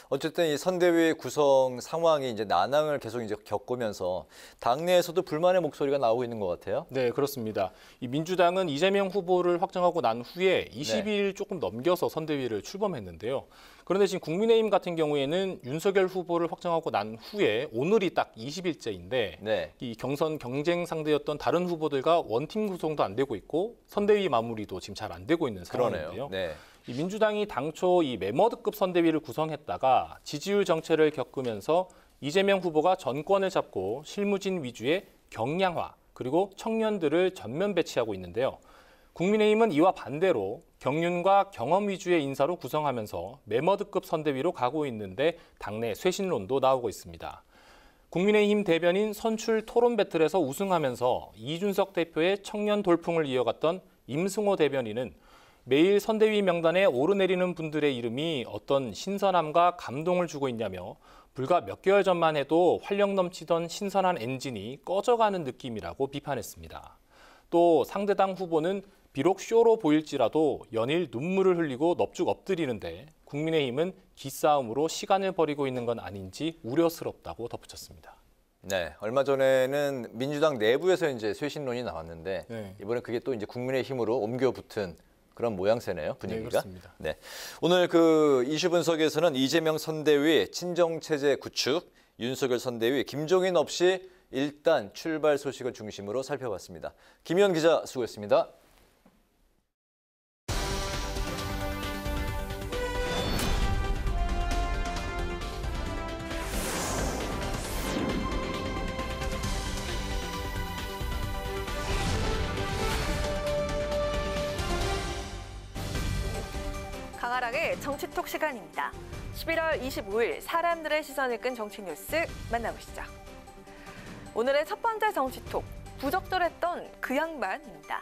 [SPEAKER 2] 어쨌든 이 선대위 구성 상황이 이제 난항을 계속 겪으면서 당내에서도 불만의 목소리가 나오고 있는 것 같아요.
[SPEAKER 21] 네, 그렇습니다. 이 민주당은 이재명 후보를 확정하고 난 후에 22일 조금 넘겨서 선대위를 출범했는데요. 그런데 지금 국민의힘 같은 경우에는 윤석열 후보를 확정하고 난 후에 오늘이 딱 20일째인데 이 경선 경쟁 상대였던 다른 후보들과 원팀 구성도 안 되고 있고 선대위 마무리도 지금 잘 안 되고 있는 상황인데요. 이 민주당이 당초 이 메머드급 선대위를 구성했다가 지지율 정체를 겪으면서 이재명 후보가 정권을 잡고 실무진 위주의 경량화 그리고 청년들을 전면 배치하고 있는데요. 국민의힘은 이와 반대로 경륜과 경험 위주의 인사로 구성하면서 메머드급 선대위로 가고 있는데 당내 쇄신론도 나오고 있습니다. 국민의힘 대변인 선출 토론 배틀에서 우승하면서 이준석 대표의 청년 돌풍을 이어갔던 임승호 대변인은 매일 선대위 명단에 오르내리는 분들의 이름이 어떤 신선함과 감동을 주고 있냐며 불과 몇 개월 전만 해도 활력 넘치던 신선한 엔진이 꺼져가는 느낌이라고 비판했습니다. 또 상대당 후보는 비록 쇼로 보일지라도 연일 눈물을 흘리고 넙죽 엎드리는데 국민의힘은 기싸움으로 시간을 버리고 있는 건 아닌지 우려스럽다고 덧붙였습니다.
[SPEAKER 2] 네, 얼마 전에는 민주당 내부에서 이제 쇄신론이 나왔는데 이번에 그게 또 이제 국민의힘으로 옮겨 붙은 그런 모양새네요, 분위기가.
[SPEAKER 21] 네, 그렇습니다.
[SPEAKER 2] 네, 오늘 그 이슈 분석에서는 이재명 선대위 친정체제 구축, 윤석열 선대위 김종인 없이 일단 출발 소식을 중심으로 살펴봤습니다. 김희연 기자 수고했습니다.
[SPEAKER 1] 강하락의 정치톡 시간입니다. 11월 25일 사람들의 시선을 끈 정치 뉴스 만나보시죠. 오늘의 첫 번째 정치톡, 부적절했던 그 양반입니다.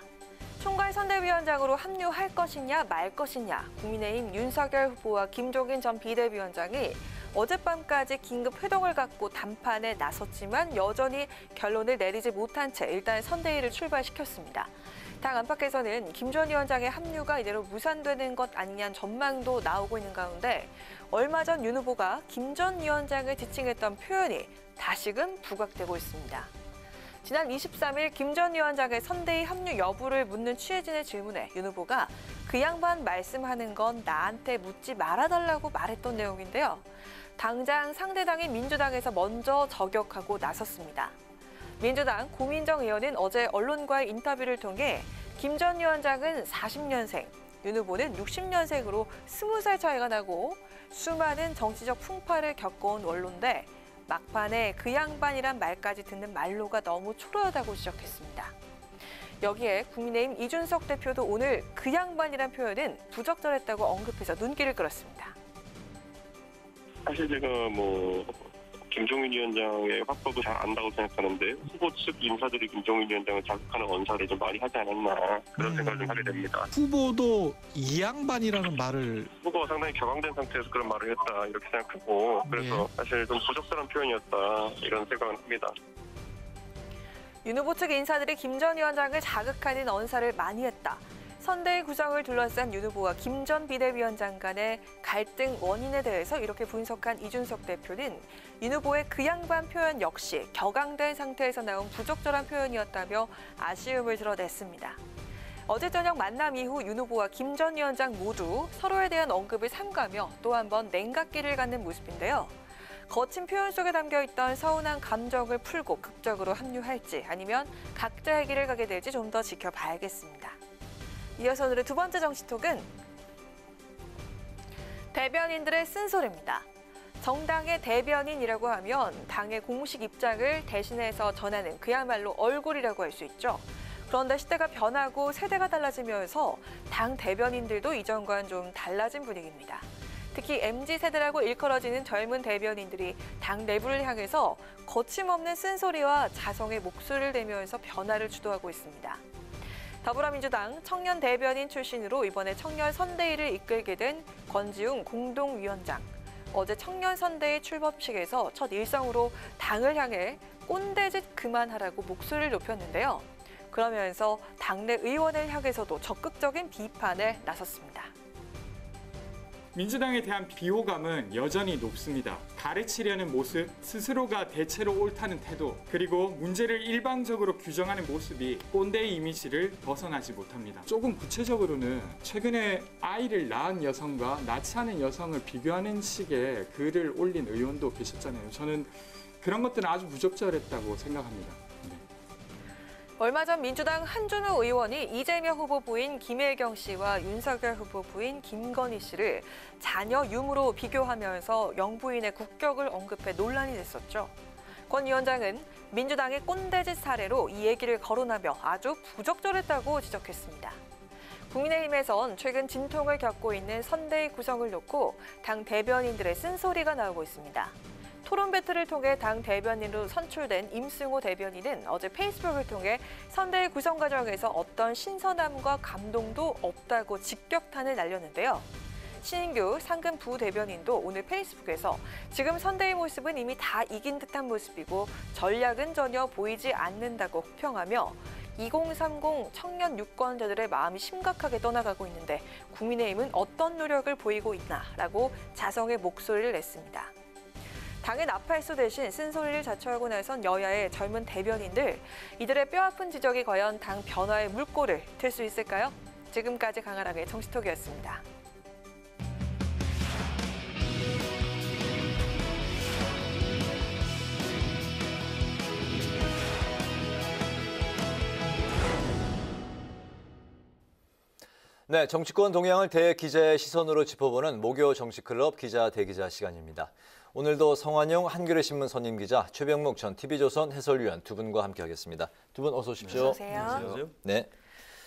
[SPEAKER 1] 총괄선대위원장으로 합류할 것이냐 말 것이냐, 국민의힘 윤석열 후보와 김종인 전 비대위원장이 어젯밤까지 긴급 회동을 갖고 담판에 나섰지만 여전히 결론을 내리지 못한 채 일단 선대위를 출발시켰습니다. 당 안팎에서는 김 전 위원장의 합류가 이대로 무산되는 것 아니냐는 전망도 나오고 있는 가운데 얼마 전 윤 후보가 김 전 위원장을 지칭했던 표현이 다시금 부각되고 있습니다. 지난 23일 김 전 위원장의 선대위 합류 여부를 묻는 취재진의 질문에 윤 후보가 그 양반 말씀하는 건 나한테 묻지 말아달라고 말했던 내용인데요. 당장 상대당인 민주당에서 먼저 저격하고 나섰습니다. 민주당 고민정 의원은 어제 언론과의 인터뷰를 통해 김 전 위원장은 40년생, 윤 후보는 60년생으로 20살 차이가 나고 수많은 정치적 풍파를 겪어온 원로인데 막판에 그 양반이란 말까지 듣는 말로가 너무 초라하다고 지적했습니다. 여기에 국민의힘 이준석 대표도 오늘 그 양반이란 표현은 부적절했다고 언급해서 눈길을 끌었습니다.
[SPEAKER 3] 사실 제가 김종인 위원장의 화법을 잘 안다고 생각하는데 후보 측 인사들이 김종인 위원장을 자극하는 언사를 좀 많이 하지 않았나 그런 생각을 좀 하게 됩니다.
[SPEAKER 22] 후보도 이 양반이라는 말을
[SPEAKER 3] 후보가 상당히 격앙된 상태에서 그런 말을 했다 이렇게 생각하고 그래서 사실 좀 부적절한 표현이었다 이런 생각을 합니다.
[SPEAKER 1] 윤 후보 측 인사들이 김 전 위원장을 자극하는 언사를 많이 했다. 선대위 구성을 둘러싼 윤 후보와 김 전 비대위원장 간의 갈등 원인에 대해서 이렇게 분석한 이준석 대표는 윤 후보의 그 양반 표현 역시 격앙된 상태에서 나온 부적절한 표현이었다며 아쉬움을 드러냈습니다. 어제 저녁 만남 이후 윤 후보와 김 전 위원장 모두 서로에 대한 언급을 삼가며 또 한 번 냉각기를 갖는 모습인데요. 거친 표현 속에 담겨있던 서운한 감정을 풀고 극적으로 합류할지 아니면 각자의 길을 가게 될지 좀 더 지켜봐야겠습니다. 이어서 오늘의 두 번째 정치톡은 대변인들의 쓴소리입니다. 정당의 대변인이라고 하면 당의 공식 입장을 대신해서 전하는 그야말로 얼굴이라고 할 수 있죠. 그런데 시대가 변하고 세대가 달라지면서 당 대변인들도 이전과는 좀 달라진 분위기입니다. 특히 MZ세대라고 일컬어지는 젊은 대변인들이 당 내부를 향해서 거침없는 쓴소리와 자성의 목소리를 내면서 변화를 주도하고 있습니다. 더불어민주당 청년 대변인 출신으로 이번에 청년 선대위를 이끌게 된 권지웅 공동위원장. 어제 청년 선대위 출범식에서 첫 일성으로 당을 향해 꼰대짓 그만하라고 목소리를 높였는데요. 그러면서 당내 의원을 향해서도 적극적인 비판에 나섰습니다.
[SPEAKER 23] 민주당에 대한 비호감은 여전히 높습니다. 가르치려는 모습, 스스로가 대체로 옳다는 태도, 그리고 문제를 일방적으로 규정하는 모습이 꼰대의 이미지를 벗어나지 못합니다. 조금 구체적으로는 최근에 아이를 낳은 여성과 낳지 않은 여성을 비교하는 식의 글을 올린 의원도 계셨잖아요. 저는 그런 것들은 아주 부적절했다고 생각합니다.
[SPEAKER 1] 얼마 전 민주당 한준호 의원이 이재명 후보 부인 김혜경 씨와 윤석열 후보 부인 김건희 씨를 자녀 유무로 비교하면서 영부인의 국격을 언급해 논란이 됐었죠. 권 위원장은 민주당의 꼰대짓 사례로 이 얘기를 거론하며 아주 부적절했다고 지적했습니다. 국민의힘에선 최근 진통을 겪고 있는 선대위 구성을 놓고 당 대변인들의 쓴소리가 나오고 있습니다. 토론 배틀을 통해 당 대변인으로 선출된 임승호 대변인은 어제 페이스북을 통해 선대위 구성 과정에서 어떤 신선함과 감동도 없다고 직격탄을 날렸는데요. 신인규 상근 부대변인도 오늘 페이스북에서 지금 선대위 모습은 이미 다 이긴 듯한 모습이고 전략은 전혀 보이지 않는다고 혹평하며 2030 청년 유권자들의 마음이 심각하게 떠나가고 있는데 국민의힘은 어떤 노력을 보이고 있나라고 자성의 목소리를 냈습니다. 당의 나팔수 대신 쓴소리를 자처하고 나선 여야의 젊은 대변인들, 이들의 뼈아픈 지적이 과연 당 변화의 물꼬를 틀 수 있을까요? 지금까지 강하락의 정치톡이었습니다.
[SPEAKER 2] 네, 정치권 동향을 대기자의 시선으로 짚어보는 목요 정치클럽 기자 대기자 시간입니다. 오늘도 성환용 한겨레 신문 선임 기자, 최병목 전 TV조선 해설위원 두 분과 함께하겠습니다. 두 분 어서 오십시오.
[SPEAKER 1] 어서 오세요.
[SPEAKER 2] 안녕하세요. 네.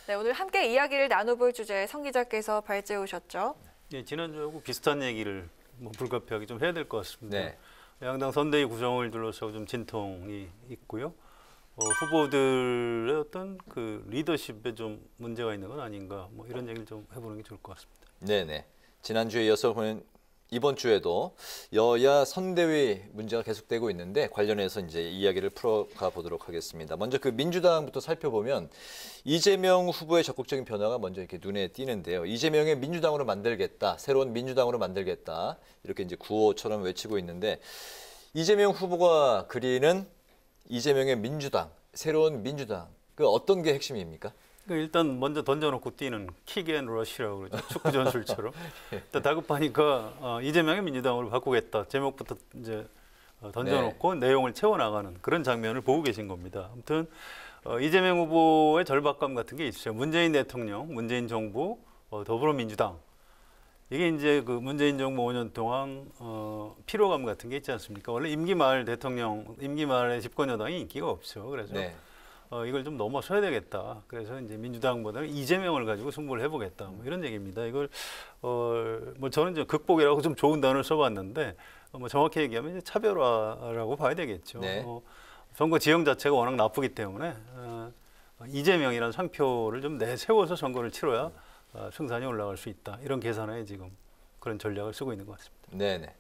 [SPEAKER 1] 네, 오늘 함께 이야기를 나눠볼 주제 성 기자께서 발제해 오셨죠.
[SPEAKER 4] 네, 지난주하고 비슷한 얘기를 불가피하게 좀 해야 될 것 같습니다.
[SPEAKER 2] 네.
[SPEAKER 4] 양당 선대위 구성을 둘러싸고 좀 진통이 있고요. 후보들의 어떤 그 리더십에 좀 문제가 있는 건 아닌가, 뭐 이런 얘기를 좀 해보는 게 좋을 것 같습니다.
[SPEAKER 2] 네네. 지난주에 이어서 이번 주에도 여야 선대위 문제가 계속되고 있는데 관련해서 이제 이야기를 풀어가 보도록 하겠습니다. 먼저 그 민주당부터 살펴보면 이재명 후보의 적극적인 변화가 먼저 이렇게 눈에 띄는데요. 이재명의 민주당으로 만들겠다, 새로운 민주당으로 만들겠다 이렇게 이제 구호처럼 외치고 있는데 이재명 후보가 그리는 이재명의 민주당, 새로운 민주당, 그 어떤 게 핵심입니까?
[SPEAKER 4] 일단 먼저 던져놓고 뛰는 킥앤러시라고 그러죠. 축구 전술처럼. 일단 다급하니까 이재명의 민주당으로 바꾸겠다. 제목부터 이제 던져놓고 내용을 채워나가는 그런 장면을 보고 계신 겁니다. 아무튼 이재명 후보의 절박감 같은 게 있어요. 문재인 대통령, 문재인 정부, 더불어민주당. 이게 이제 그 문재인 정부 5년 동안 피로감 같은 게 있지 않습니까? 원래 임기 말 집권 여당이 인기가 없죠. 그래서
[SPEAKER 2] 네.
[SPEAKER 4] 이걸 좀 넘어서야 되겠다. 그래서 이제 민주당보다는 이재명을 가지고 승부를 해보겠다. 뭐 이런 얘기입니다. 이걸 뭐 저는 이제 극복이라고 좀 좋은 단어를 써봤는데 뭐 정확히 얘기하면 이제 차별화라고 봐야 되겠죠.
[SPEAKER 2] 네.
[SPEAKER 4] 선거 지형 자체가 워낙 나쁘기 때문에 이재명이라는 상표를 좀 내세워서 선거를 치러야 승산이 올라갈 수 있다. 이런 계산에 지금 그런 전략을 쓰고 있는 것 같습니다.
[SPEAKER 2] 네네.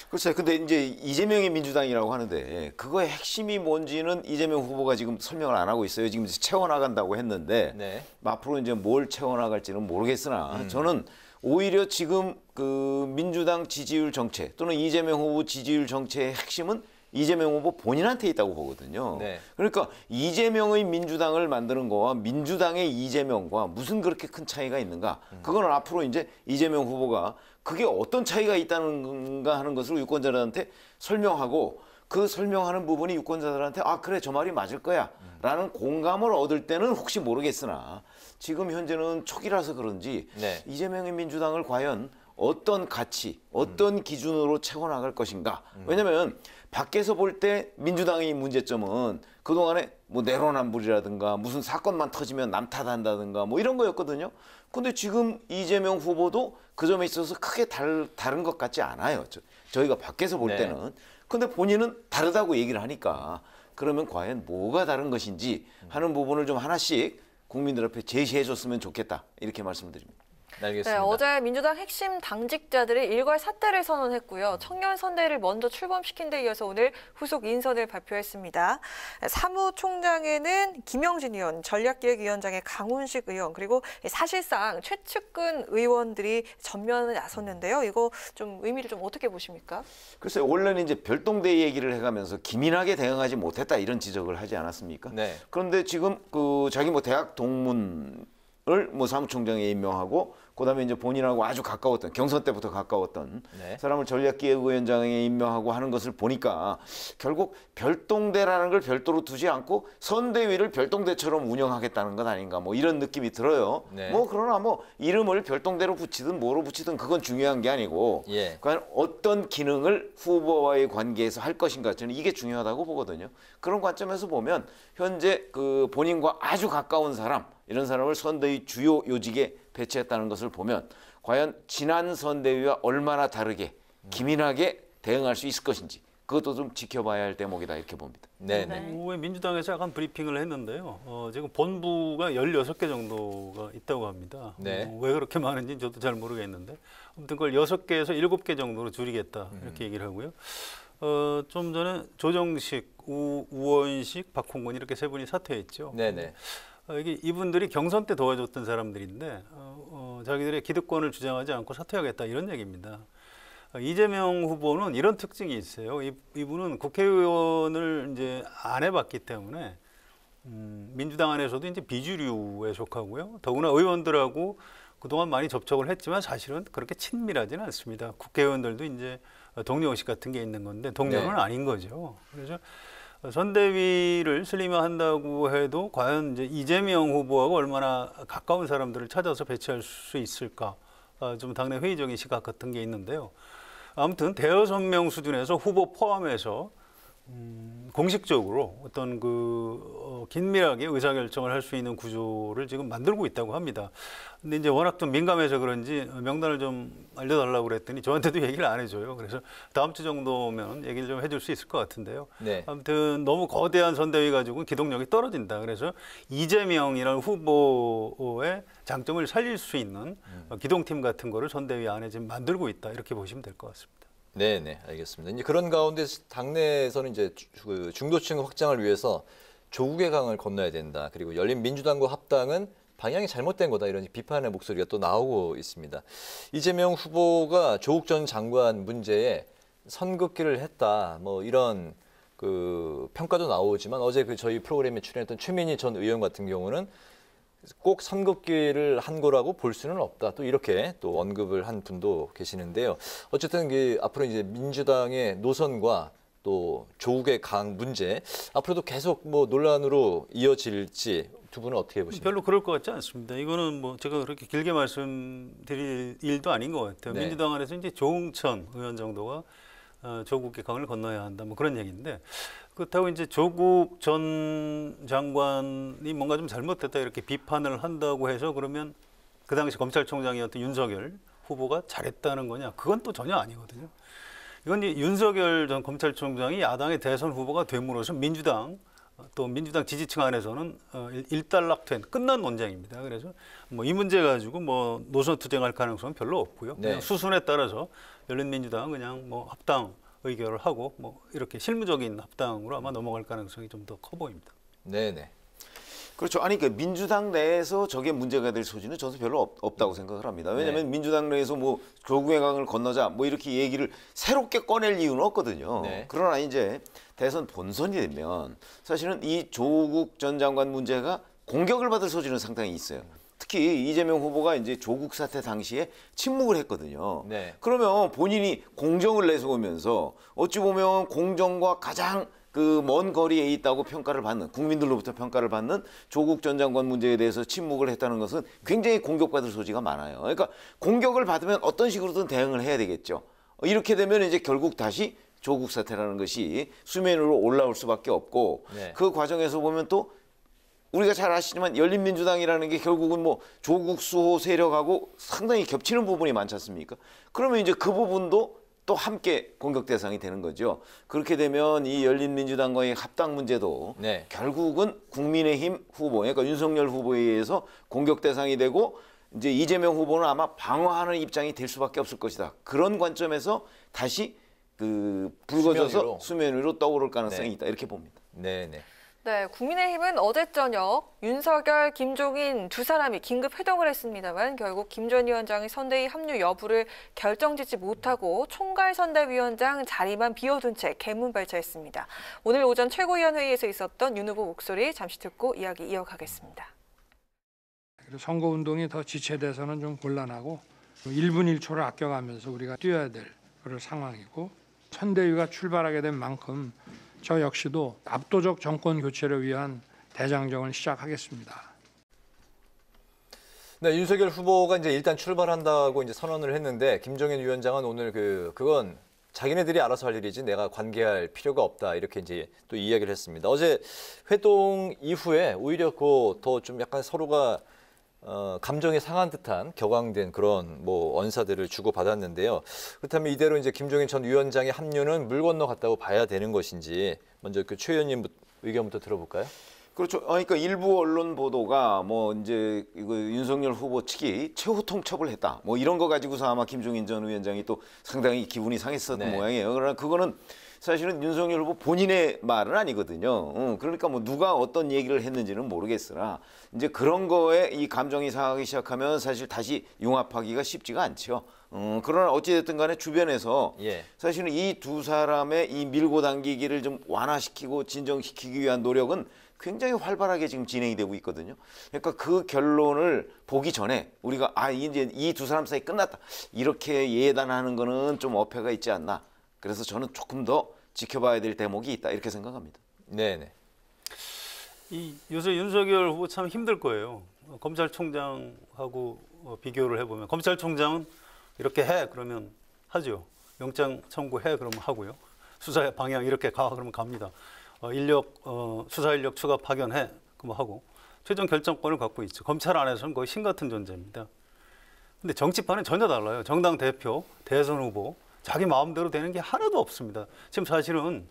[SPEAKER 5] 글쎄요. 근데 이제 이재명의 민주당이라고 하는데 그거의 핵심이 뭔지는 이재명 후보가 지금 설명을 안 하고 있어요. 지금 채워나간다고 했는데
[SPEAKER 2] 네.
[SPEAKER 5] 앞으로 이제 뭘 채워나갈지는 모르겠으나 저는 오히려 지금 그 민주당 지지율 정체 또는 이재명 후보 지지율 정체의 핵심은 이재명 후보 본인한테 있다고 보거든요.
[SPEAKER 2] 네.
[SPEAKER 5] 그러니까 이재명의 민주당을 만드는 거와 민주당의 이재명과 무슨 그렇게 큰 차이가 있는가? 그거는 앞으로 이제 이재명 후보가 그게 어떤 차이가 있다는가 하는 것을 유권자들한테 설명하고 그 설명하는 부분이 유권자들한테 아 그래 저 말이 맞을 거야 라는 공감을 얻을 때는 혹시 모르겠으나 지금 현재는 초기라서 그런지
[SPEAKER 2] 네.
[SPEAKER 5] 이재명의 민주당을 과연 어떤 가치, 어떤 기준으로 채워나갈 것인가. 왜냐하면 밖에서 볼 때 민주당의 문제점은 그동안에 뭐 내로남불이라든가 무슨 사건만 터지면 남 탓한다든가 뭐 이런 거였거든요. 근데 지금 이재명 후보도 그 점에 있어서 크게 다른 것 같지 않아요. 저희가 밖에서 볼
[SPEAKER 2] 네.
[SPEAKER 5] 때는. 근데 본인은 다르다고 얘기를 하니까 그러면 과연 뭐가 다른 것인지 하는 부분을 좀 하나씩 국민들 앞에 제시해 줬으면 좋겠다. 이렇게 말씀드립니다.
[SPEAKER 2] 알겠습니다.
[SPEAKER 1] 네, 어제 민주당 핵심 당직자들이 일괄 사퇴를 선언했고요. 청년 선대를 먼저 출범시킨 데 이어서 오늘 후속 인선을 발표했습니다. 사무총장에는 김영진 의원, 전략기획위원장의 강훈식 의원, 그리고 사실상 최측근 의원들이 전면에 나섰는데요. 이거 좀 의미를 좀 어떻게 보십니까?
[SPEAKER 5] 글쎄요. 원래는 이제 별동대 얘기를 해가면서 기민하게 대응하지 못했다 이런 지적을 하지 않았습니까?
[SPEAKER 2] 네.
[SPEAKER 5] 그런데 지금 그 자기 뭐 대학 동문을 뭐 사무총장에 임명하고 그다음에 이제 본인하고 아주 가까웠던 경선 때부터 가까웠던
[SPEAKER 2] 네.
[SPEAKER 5] 사람을 전략기획위원장에 임명하고 하는 것을 보니까 결국 별동대라는 걸 별도로 두지 않고 선대위를 별동대처럼 운영하겠다는 것 아닌가 뭐 이런 느낌이 들어요.
[SPEAKER 2] 네.
[SPEAKER 5] 뭐 그러나 뭐 이름을 별동대로 붙이든 뭐로 붙이든 그건 중요한 게 아니고
[SPEAKER 2] 예.
[SPEAKER 5] 과연 어떤 기능을 후보와의 관계에서 할 것인가 저는 이게 중요하다고 보거든요. 그런 관점에서 보면 현재 그 본인과 아주 가까운 사람 이런 사람을 선대위 주요 요직에 배치했다는 것을 보면 과연 지난 선대위와 얼마나 다르게 기민하게 대응할 수 있을 것인지 그것도 좀 지켜봐야 할 대목이다 이렇게 봅니다.
[SPEAKER 2] 네네.
[SPEAKER 4] 오후에 민주당에서 약간 브리핑을 했는데요. 지금 본부가 16개 정도가 있다고 합니다.
[SPEAKER 2] 네.
[SPEAKER 4] 왜 그렇게 많은지 저도 잘 모르겠는데 아무튼 그걸 6개에서 7개 정도로 줄이겠다 이렇게 얘기를 하고요. 좀 전에 조정식, 우원식, 박홍근 이렇게 세 분이 사퇴했죠.
[SPEAKER 2] 네네.
[SPEAKER 4] 이게 이분들이 경선 때 도와줬던 사람들인데 자기들의 기득권을 주장하지 않고 사퇴하겠다 이런 얘기입니다. 이재명 후보는 이런 특징이 있어요. 이분은 국회의원을 이제 안 해봤기 때문에 민주당 안에서도 이제 비주류에 속하고요. 더구나 의원들하고 그동안 많이 접촉을 했지만 사실은 그렇게 친밀하지는 않습니다. 국회의원들도 이제 동료의식 같은 게 있는 건데 동료는
[SPEAKER 2] 네.
[SPEAKER 4] 아닌 거죠. 그래서 선대위를 슬림화한다고 해도 과연 이제 이재명 후보하고 얼마나 가까운 사람들을 찾아서 배치할 수 있을까? 좀 당내 회의적인 시각 같은 게 있는데요. 아무튼 대여섯 명 수준에서 후보 포함해서 공식적으로 어떤 긴밀하게 의사결정을 할 수 있는 구조를 지금 만들고 있다고 합니다. 근데 이제 워낙 좀 민감해서 그런지 명단을 좀 알려달라고 그랬더니 저한테도 얘기를 안 해줘요. 그래서 다음 주 정도면 얘기를 좀 해줄 수 있을 것 같은데요.
[SPEAKER 2] 네.
[SPEAKER 4] 아무튼 너무 거대한 선대위 가지고는 기동력이 떨어진다. 그래서 이재명이라는 후보의 장점을 살릴 수 있는 기동팀 같은 거를 선대위 안에 지금 만들고 있다. 이렇게 보시면 될 것 같습니다.
[SPEAKER 2] 네, 알겠습니다. 이제 그런 가운데 당내에서는 이제 중도층 확장을 위해서 조국의 강을 건너야 된다. 그리고 열린민주당과 합당은 방향이 잘못된 거다. 이런 비판의 목소리가 또 나오고 있습니다. 이재명 후보가 조국 전 장관 문제에 선긋기를 했다. 뭐 이런 평가도 나오지만 어제 저희 프로그램에 출연했던 최민희 전 의원 같은 경우는 꼭 선긋기를 한 거라고 볼 수는 없다. 또 이렇게 또 언급을 한 분도 계시는데요. 어쨌든 앞으로 이제 민주당의 노선과 또 조국의 강 문제 앞으로도 계속 논란으로 이어질지 두 분은 어떻게 보십니까?
[SPEAKER 4] 별로 그럴 것 같지 않습니다. 이거는 제가 그렇게 길게 말씀드릴 일도 아닌 것 같아요.
[SPEAKER 2] 네.
[SPEAKER 4] 민주당 안에서 이제 조응천 의원 정도가 조국의 강을 건너야 한다. 그런 얘기인데 그렇다고 이제 조국 전 장관이 뭔가 좀 잘못됐다 이렇게 비판을 한다고 해서 그러면 그 당시 검찰총장이었던 윤석열 후보가 잘했다는 거냐? 그건 또 전혀 아니거든요. 이건 윤석열 전 검찰총장이 야당의 대선 후보가 됨으로써 민주당 또 민주당 지지층 안에서는 일단락된 끝난 논쟁입니다. 그래서 이 문제 가지고 노선 투쟁할 가능성은 별로 없고요. 그냥 수순에 따라서 열린민주당은 그냥 합당 의결을 하고 이렇게 실무적인 합당으로 아마 넘어갈 가능성이 좀 더 커 보입니다.
[SPEAKER 2] 네네.
[SPEAKER 5] 그렇죠. 아니 민주당 내에서 저게 문제가 될 소지는 저도 별로 없다고 생각을 합니다. 왜냐하면 민주당 내에서 조국의 강을 건너자 이렇게 얘기를 새롭게 꺼낼 이유는 없거든요. 그러나 이제 대선 본선이 되면 사실은 이 조국 전 장관 문제가 공격을 받을 소지는 상당히 있어요. 특히 이재명 후보가 이제 조국 사태 당시에 침묵을 했거든요. 그러면 본인이 공정을 내세우면서 어찌 보면 공정과 가장 먼 거리에 있다고 평가를 받는 국민들로부터 평가를 받는 조국 전 장관 문제에 대해서 침묵을 했다는 것은 굉장히 공격받을 소지가 많아요. 그러니까 공격을 받으면 어떤 식으로든 대응을 해야 되겠죠. 이렇게 되면 이제 결국 다시 조국 사태라는 것이 수면 위로 올라올 수밖에 없고 그 과정에서 보면 또 우리가 잘 아시지만 열린민주당이라는 게 결국은 조국 수호 세력하고 상당히 겹치는 부분이 많지 않습니까? 그러면 이제 그 부분도 또 함께 공격 대상이 되는 거죠. 그렇게 되면 이 열린민주당과의 합당 문제도 결국은 국민의힘 후보, 그러니까 윤석열 후보에 의해서 공격 대상이 되고 이제 이재명 후보는 아마 방어하는 입장이 될 수밖에 없을 것이다. 그런 관점에서 다시 불거져서 수면 위로 떠오를 가능성이 있다. 이렇게 봅니다.
[SPEAKER 2] 네.
[SPEAKER 1] 네, 국민의힘은 어제 저녁 윤석열, 김종인 두 사람이 긴급 회동을 했습니다만 결국 김 전 위원장의 선대위 합류 여부를 결정짓지 못하고 총괄선대위원장 자리만 비워둔 채 개문발차했습니다. 오늘 오전 최고위원회의에서 있었던 윤 후보 목소리 잠시 듣고 이야기 이어가겠습니다.
[SPEAKER 7] 선거운동이 더 지체돼서는 좀 곤란하고 1분 1초를 아껴가면서 우리가 뛰어야 될 그런 상황이고 선대위가 출발하게 된 만큼 저 역시도 압도적 정권 교체를 위한 대장정을 시작하겠습니다.
[SPEAKER 2] 네, 윤석열 후보가 이제 일단 출발한다고 이제 선언을 했는데 김종인 위원장은 오늘 그건 자기네들이 알아서 할 일이지 내가 관계할 필요가 없다 이렇게 이제 또 이야기를 했습니다. 어제 회동 이후에 오히려 더 좀 약간 서로가 감정이 상한 듯한 격앙된 그런 언사들을 주고받았는데요. 그렇다면 이대로 이제 김종인 전 위원장의 합류는 물 건너 갔다고 봐야 되는 것인지 먼저 최 의원님 의견부터 들어볼까요?
[SPEAKER 5] 그렇죠. 그러니까 일부 언론 보도가 이제 윤석열 후보 측이 최후 통첩을 했다. 이런 거 가지고서 아마 김종인 전 위원장이 또 상당히 기분이 상했었던 모양이에요. 그러나 그거는 사실은 윤석열 후보 본인의 말은 아니거든요. 그러니까 뭐 누가 어떤 얘기를 했는지는 모르겠으나 이제 그런 거에 이 감정이 상하기 시작하면 사실 다시 융합하기가 쉽지가 않죠. 그러나 어찌됐든 간에 주변에서 사실은 이 두 사람의 이 밀고 당기기를 좀 완화시키고 진정시키기 위한 노력은 굉장히 활발하게 지금 진행이 되고 있거든요. 그러니까 그 결론을 보기 전에 우리가 이제 이 두 사람 사이 끝났다 이렇게 예단하는 거는 좀 어폐가 있지 않나. 그래서 저는 조금 더 지켜봐야 될 대목이 있다 이렇게 생각합니다.
[SPEAKER 2] 네네.
[SPEAKER 4] 요새 윤석열 후보 참 힘들 거예요. 검찰총장하고 비교를 해보면 검찰총장은 이렇게 해 그러면 하죠. 영장 청구해 그러면 하고요. 수사 방향 이렇게 가 그러면 갑니다. 수사 인력 추가 파견해 그럼 하고 최종 결정권을 갖고 있죠. 검찰 안에서는 거의 신 같은 존재입니다. 근데 정치판은 전혀 달라요. 정당 대표, 대선 후보 자기 마음대로 되는 게 하나도 없습니다. 지금 사실은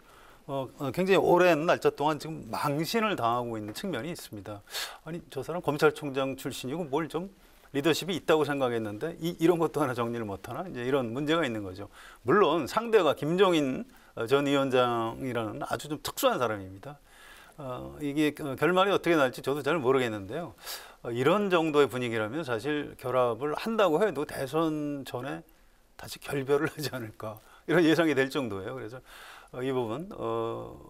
[SPEAKER 4] 굉장히 오랜 날짜 동안 지금 망신을 당하고 있는 측면이 있습니다. 아니 저 사람 검찰총장 출신이고 뭘 좀 리더십이 있다고 생각했는데 이런 것도 하나 정리를 못하나 이제 이런 문제가 있는 거죠. 물론 상대가 김종인 전 위원장이라는 아주 좀 특수한 사람입니다. 이게 결말이 어떻게 날지 저도 잘 모르겠는데요. 이런 정도의 분위기라면 사실 결합을 한다고 해도 대선 전에 다시 결별을 하지 않을까 이런 예상이 될 정도예요. 그래서 이 부분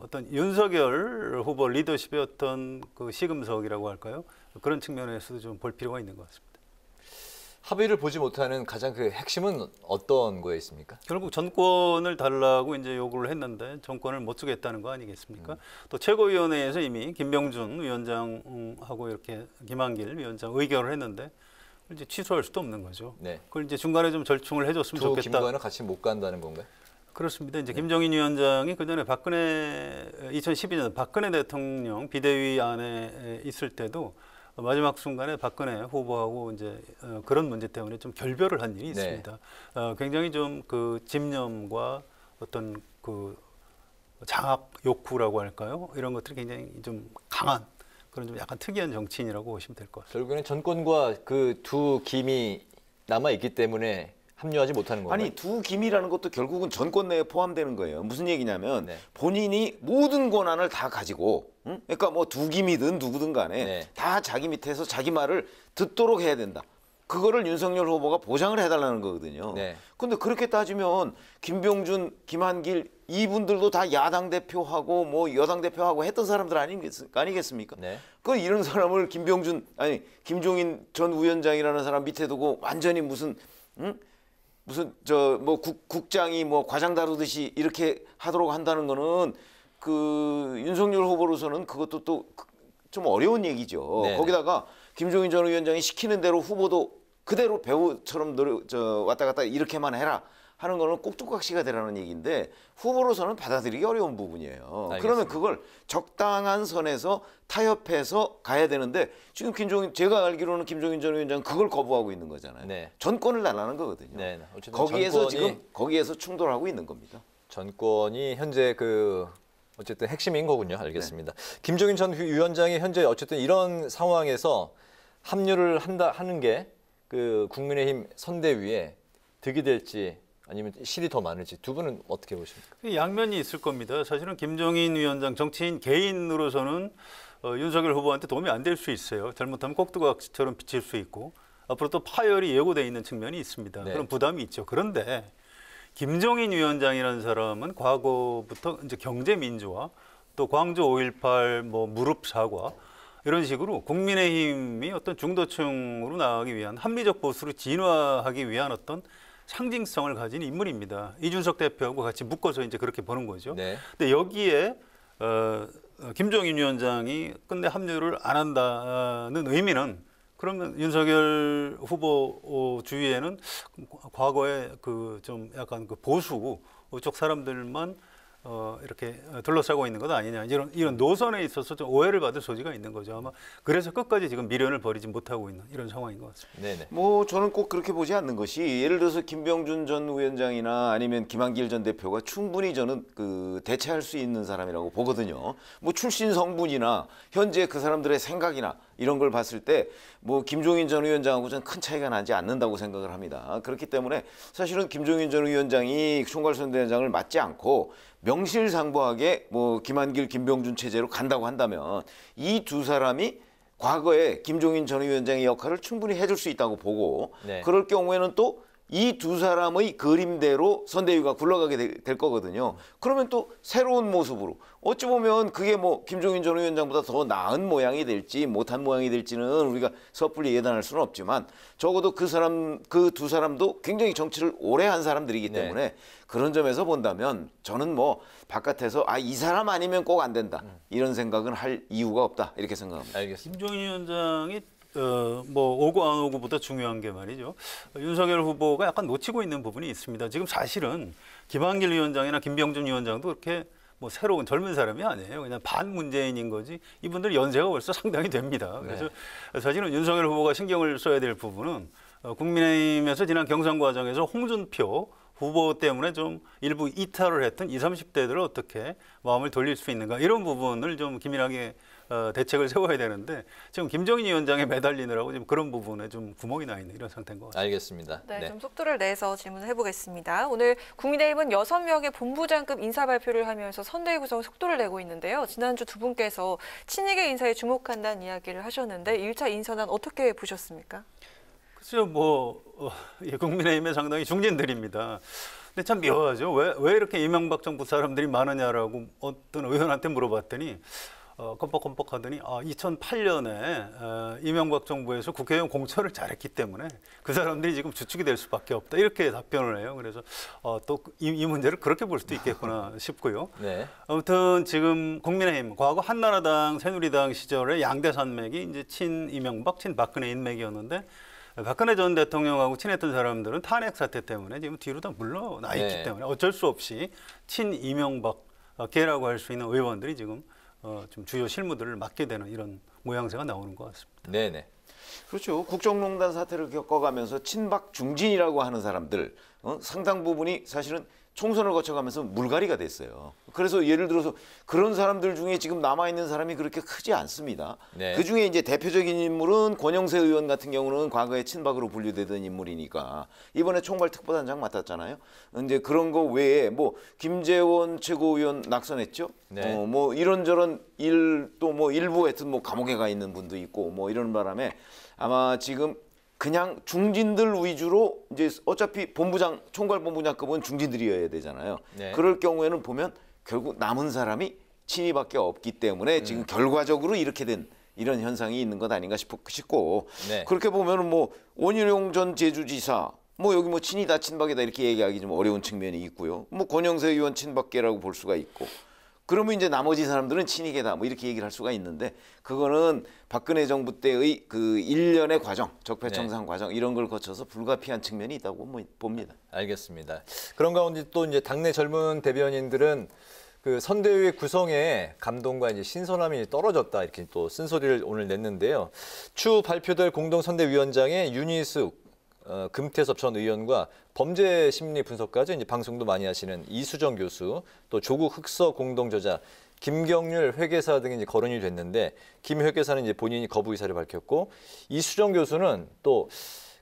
[SPEAKER 4] 어떤 윤석열 후보 리더십의 어떤 그 시금석이라고 할까요? 그런 측면에서도 좀 볼 필요가 있는 것 같습니다.
[SPEAKER 2] 합의를 보지 못하는 가장 그 핵심은 어떤 거에 있습니까?
[SPEAKER 4] 결국 전권을 달라고 이제 요구를 했는데 전권을 못 주겠다는 거 아니겠습니까? 또 최고위원회에서 이미 김병준 위원장하고 이렇게 김한길 위원장 의결을 했는데 이제 취소할 수도 없는 거죠.
[SPEAKER 2] 네.
[SPEAKER 4] 그걸 이제 중간에 좀 절충을 해줬으면 좋겠다.
[SPEAKER 2] 두 김과는 같이 못 간다는 건가요?
[SPEAKER 4] 그렇습니다. 이제 김종인 위원장이 그 전에 2012년 박근혜 대통령 비대위 안에 있을 때도 마지막 순간에 박근혜 후보하고 이제 그런 문제 때문에 좀 결별을 한 일이 있습니다. 굉장히 좀 그 집념과 어떤 그 장악 욕구라고 할까요? 이런 것들이 굉장히 좀 강한 그런 좀 약간 특이한 정치인이라고 보시면 될 것 같습니다.
[SPEAKER 2] 결국에는 전권과 그 두 김이 남아 있기 때문에 합류하지 못하는 건가요?
[SPEAKER 5] 아니 두 김이라는 것도 결국은 전권 내에 포함되는 거예요. 무슨 얘기냐면 본인이 모든 권한을 다 가지고 그러니까 뭐 두 김이든 누구든 간에 다 자기 밑에서 자기 말을 듣도록 해야 된다. 그거를 윤석열 후보가 보장을 해달라는 거거든요. 그런데 그렇게 따지면 김병준, 김한길 이분들도 다 야당 대표하고 뭐 여당 대표하고 했던 사람들 아니겠습니까? 그 이런 사람을 김종인 전 위원장이라는 사람 밑에 두고 완전히 무슨 저 뭐 국장이 뭐 과장 다루듯이 이렇게 하도록 한다는 거는 그 윤석열 후보로서는 그것도 또 좀 어려운 얘기죠. 거기다가 김종인 전 위원장이 시키는 대로 후보도 그대로 배우처럼 왔다 갔다 이렇게만 해라 하는 거는 꼭두각시가 되라는 얘기인데 후보로서는 받아들이기 어려운 부분이에요.
[SPEAKER 2] 알겠습니다.
[SPEAKER 5] 그러면 그걸 적당한 선에서 타협해서 가야 되는데 지금 제가 알기로는 김종인 전 위원장은 그걸 거부하고 있는 거잖아요. 전권을 달라는 거거든요.
[SPEAKER 2] 어쨌든
[SPEAKER 5] 거기에서 지금 충돌하고 있는 겁니다.
[SPEAKER 2] 전권이 현재 어쨌든 핵심인 거군요. 알겠습니다. 김종인 전 위원장이 현재 어쨌든 이런 상황에서 합류를 하는 게 그 국민의힘 선대위에 득이 될지 아니면 실이 더 많을지 두 분은 어떻게 보십니까?
[SPEAKER 4] 양면이 있을 겁니다. 사실은 김종인 위원장 정치인 개인으로서는 윤석열 후보한테 도움이 안 될 수 있어요. 잘못하면 꼭두각시처럼 비칠 수 있고 앞으로 또 파열이 예고돼 있는 측면이 있습니다. 그런 부담이 있죠. 그런데 김종인 위원장이라는 사람은 과거부터 이제 경제 민주화 또 광주 5.18 뭐 무릎 사과 이런 식으로 국민의힘이 어떤 중도층으로 나가기 위한 합리적 보수로 진화하기 위한 어떤 상징성을 가진 인물입니다. 이준석 대표하고 같이 묶어서 이제 그렇게 보는 거죠. 근데 여기에 김종인 위원장이 끝내 합류를 안 한다는 의미는 그러면 윤석열 후보 주위에는 과거에 그 좀 약간 그 보수 쪽 사람들만 이렇게 둘러싸고 있는 것 아니냐 이런 노선에 있어서 좀 오해를 받을 소지가 있는 거죠. 아마 그래서 끝까지 지금 미련을 버리지 못하고 있는 이런 상황인 것 같습니다.
[SPEAKER 5] 뭐 저는 꼭 그렇게 보지 않는 것이 예를 들어서 김병준 전 위원장이나 아니면 김한길 전 대표가 충분히 저는 그 대체할 수 있는 사람이라고 보거든요. 뭐 출신 성분이나 현재 그 사람들의 생각이나 이런 걸 봤을 때 뭐 김종인 전 위원장하고 저는 큰 차이가 나지 않는다고 생각을 합니다. 그렇기 때문에 사실은 김종인 전 위원장이 총괄선대위원장을 맡지 않고 명실상부하게 뭐 김한길, 김병준 체제로 간다고 한다면 이 두 사람이 과거에 김종인 전 위원장의 역할을 충분히 해줄 수 있다고 보고
[SPEAKER 2] 네.
[SPEAKER 5] 그럴 경우에는 또 이 두 사람의 그림대로 선대위가 굴러가게 될 거거든요. 그러면 또 새로운 모습으로 어찌 보면 그게 뭐 김종인 전 위원장보다 더 나은 모양이 될지 못한 모양이 될지는 우리가 섣불리 예단할 수는 없지만 적어도 그 두 사람도 굉장히 정치를 오래 한 사람들이기 때문에 그런 점에서 본다면 저는 뭐 바깥에서 이 사람 아니면 꼭 안 된다 이런 생각은 할 이유가 없다 이렇게 생각합니다.
[SPEAKER 2] 알겠습니다.
[SPEAKER 4] 김종인 위원장이 뭐 오고 안 오고보다 중요한 게 말이죠. 윤석열 후보가 약간 놓치고 있는 부분이 있습니다. 지금 사실은 김한길 위원장이나 김병준 위원장도 그렇게 뭐 새로운 젊은 사람이 아니에요. 그냥 반문재인인 거지. 이분들 연세가 벌써 상당히 됩니다. 그래서 사실은 윤석열 후보가 신경을 써야 될 부분은 국민의힘에서 지난 경선 과정에서 홍준표 후보 때문에 좀 일부 이탈을 했던 20, 30대들을 어떻게 마음을 돌릴 수 있는가 이런 부분을 좀 기민하게 대책을 세워야 되는데 지금 김종인 위원장에 매달리느라고 지금 그런 부분에 좀 구멍이 나 있는 이런 상태인 것 같습니다.
[SPEAKER 2] 알겠습니다.
[SPEAKER 1] 네, 좀 속도를 내서 질문을 해보겠습니다. 오늘 국민의힘은 6명의 본부장급 인사 발표를 하면서 선대위 구성 속도를 내고 있는데요. 지난주 두 분께서 친이계 인사에 주목한다는 이야기를 하셨는데 1차 인선안 어떻게 보셨습니까?
[SPEAKER 4] 글쎄요, 국민의힘에 상당히 중진들입니다. 근데 참 묘하죠. 왜 이렇게 이명박 정부 사람들이 많으냐라고 어떤 의원한테 물어봤더니 껌뻑껌뻑 하더니 2008년에 이명박 정부에서 국회의원 공천을 잘했기 때문에 그 사람들이 지금 주축이 될 수밖에 없다. 이렇게 답변을 해요. 그래서 또 이 문제를 그렇게 볼 수도 있겠구나 싶고요.
[SPEAKER 2] 네.
[SPEAKER 4] 아무튼 지금 국민의힘, 과거 한나라당, 새누리당 시절에 양대 산맥이 이제 친 이명박, 친 박근혜 인맥이었는데 박근혜 전 대통령하고 친했던 사람들은 탄핵 사태 때문에 지금 뒤로 다 물러나 있기 때문에 어쩔 수 없이 친 이명박계라고 할 수 있는 의원들이 지금 좀 주요 실무들을 맡게 되는 이런 모양새가 나오는 것 같습니다.
[SPEAKER 2] 네네.
[SPEAKER 5] 그렇죠. 국정농단 사태를 겪어가면서 친박 중진이라고 하는 사람들 상당 부분이 사실은 총선을 거쳐가면서 물갈이가 됐어요. 그래서 예를 들어서 그런 사람들 중에 지금 남아있는 사람이 그렇게 크지 않습니다.
[SPEAKER 2] 네.
[SPEAKER 5] 그중에 이제 대표적인 인물은 권영세 의원 같은 경우는 과거에 친박으로 분류되던 인물이니까 이번에 총괄특보단장 맡았잖아요. 이제 그런 거 외에 뭐 김재원 최고위원 낙선했죠.
[SPEAKER 2] 네.
[SPEAKER 5] 뭐 이런저런 또 뭐 일부 하여튼 뭐 감옥에 가 있는 분도 있고 뭐 이런 바람에 아마 지금 그냥 중진들 위주로 이제 어차피 총괄본부장급은 중진들이어야 되잖아요.
[SPEAKER 2] 네.
[SPEAKER 5] 그럴 경우에는 보면 결국 남은 사람이 친이밖에 없기 때문에 지금 결과적으로 이렇게 된 이런 현상이 있는 것 아닌가 싶고
[SPEAKER 2] 네.
[SPEAKER 5] 그렇게 보면은 뭐 원희룡 전 제주지사 뭐 여기 뭐 친이다 친박이다 이렇게 얘기하기 좀 어려운 측면이 있고요. 뭐 권영세 의원 친박계라고 볼 수가 있고. 그러면 이제 나머지 사람들은 친이계다 뭐 이렇게 얘기를 할 수가 있는데 그거는 박근혜 정부 때의 그 일련의 과정, 적폐청산 과정 이런 걸 거쳐서 불가피한 측면이 있다고 봅니다.
[SPEAKER 2] 알겠습니다. 그런 가운데 또 이제 당내 젊은 대변인들은 그 선대위 구성에 감동과 이제 신선함이 떨어졌다 이렇게 또 쓴소리를 오늘 냈는데요. 추후 발표될 공동선대위원장의 윤희숙 금태섭 전 의원과 범죄 심리 분석까지 이제 방송도 많이 하시는 이수정 교수, 또 조국 흑서 공동 저자 김경률 회계사 등이 이제 거론이 됐는데 김 회계사는 이제 본인이 거부 의사를 밝혔고 이수정 교수는 또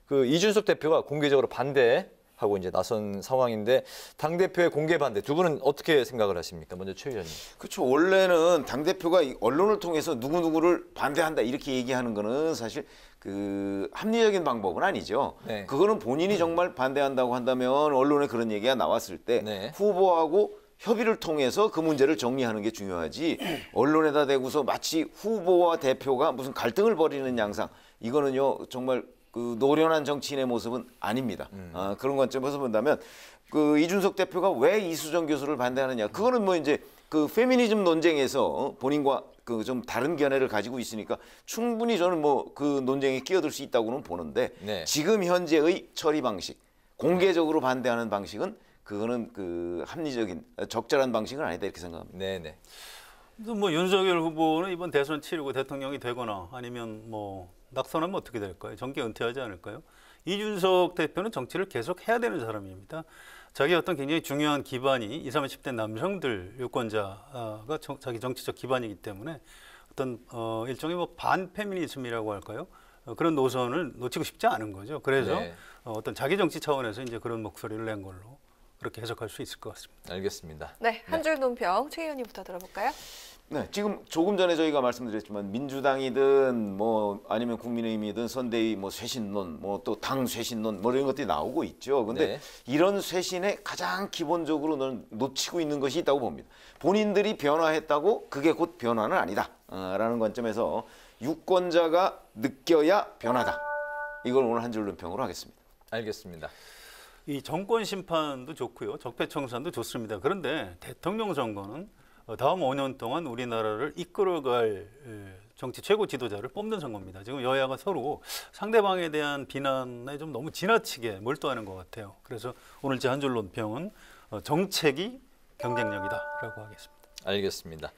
[SPEAKER 2] 그 이준석 대표가 공개적으로 반대하고 이제 나선 상황인데 당 대표의 공개 반대 두 분은 어떻게 생각을 하십니까? 먼저 최 의원님.
[SPEAKER 5] 그렇죠. 원래는 당 대표가 언론을 통해서 누구누구를 반대한다 이렇게 얘기하는 거는 사실 그 합리적인 방법은 아니죠.
[SPEAKER 2] 네.
[SPEAKER 5] 그거는 본인이 정말 반대한다고 한다면 언론에 그런 얘기가 나왔을 때 후보하고 협의를 통해서 그 문제를 정리하는 게 중요하지 언론에다 대고서 마치 후보와 대표가 무슨 갈등을 벌이는 양상 이거는요 정말 그 노련한 정치인의 모습은 아닙니다. 그런 관점에서 본다면 그 이준석 대표가 왜 이수정 교수를 반대하느냐 그거는 뭐 이제 그 페미니즘 논쟁에서 본인과 그 좀 다른 견해를 가지고 있으니까 충분히 저는 뭐 그 논쟁에 끼어들 수 있다고는 보는데 지금 현재의 처리 방식 공개적으로 반대하는 방식은 그거는 그 합리적인 적절한 방식은 아니다 이렇게 생각합니다.
[SPEAKER 2] 네네.
[SPEAKER 4] 뭐 윤석열 후보는 이번 대선 치르고 대통령이 되거나 아니면 뭐 낙선하면 어떻게 될까요? 정계 은퇴하지 않을까요? 이준석 대표는 정치를 계속 해야 되는 사람입니다. 자기 어떤 굉장히 중요한 기반이 20, 30대 남성들 유권자가 자기 정치적 기반이기 때문에 어떤 일종의 뭐 반페미니즘이라고 할까요? 그런 노선을 놓치고 싶지 않은 거죠. 그래서
[SPEAKER 2] 네.
[SPEAKER 4] 어떤 자기 정치 차원에서 이제 그런 목소리를 낸 걸로 그렇게 해석할 수 있을 것 같습니다.
[SPEAKER 2] 알겠습니다.
[SPEAKER 1] 네, 한 줄 논평 최 의원님부터 들어볼까요?
[SPEAKER 5] 네, 지금 조금 전에 저희가 말씀드렸지만 민주당이든 뭐 아니면 국민의힘이든 선대위 뭐 쇄신론, 뭐 또 당 쇄신론 뭐 이런 것들이 나오고 있죠. 근데
[SPEAKER 2] 네.
[SPEAKER 5] 이런 쇄신에 가장 기본적으로는 놓치고 있는 것이 있다고 봅니다. 본인들이 변화했다고 그게 곧 변화는 아니다. 라는 관점에서 유권자가 느껴야 변화다. 이걸 오늘 한 줄 논평으로 하겠습니다.
[SPEAKER 2] 알겠습니다.
[SPEAKER 4] 이 정권 심판도 좋고요. 적폐청산도 좋습니다. 그런데 대통령 선거는 다음 5년 동안 우리나라를 이끌어갈 정치 최고 지도자를 뽑는 선거입니다. 지금 여야가 서로 상대방에 대한 비난에 좀 너무 지나치게 몰두하는 것 같아요. 그래서 오늘 제 한 줄 논평은 정책이 경쟁력이다라고 하겠습니다.
[SPEAKER 2] 알겠습니다.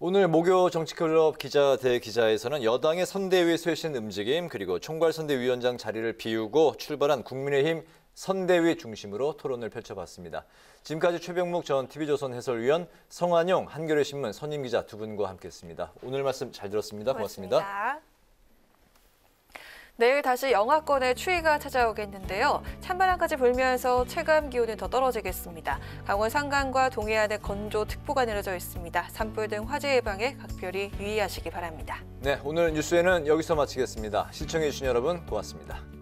[SPEAKER 2] 오늘 목요 정치클럽 기자 대 기자에서는 여당의 선대위 쇄신 움직임 그리고 총괄선대위원장 자리를 비우고 출발한 국민의힘 선대위 중심으로 토론을 펼쳐봤습니다. 지금까지 최병묵 전 TV조선 해설위원, 성한용 한겨레신문 선임기자 두 분과 함께했습니다. 오늘 말씀 잘 들었습니다. 고맙습니다.
[SPEAKER 1] 내일 다시 영하권의 추위가 찾아오겠는데요. 찬바람까지 불면서 체감 기온은 더 떨어지겠습니다. 강원 산간과 동해안에 건조특보가 내려져 있습니다. 산불 등 화재 예방에 각별히 유의하시기 바랍니다.
[SPEAKER 2] 네, 오늘 뉴스에는 여기서 마치겠습니다. 시청해주신 여러분 고맙습니다.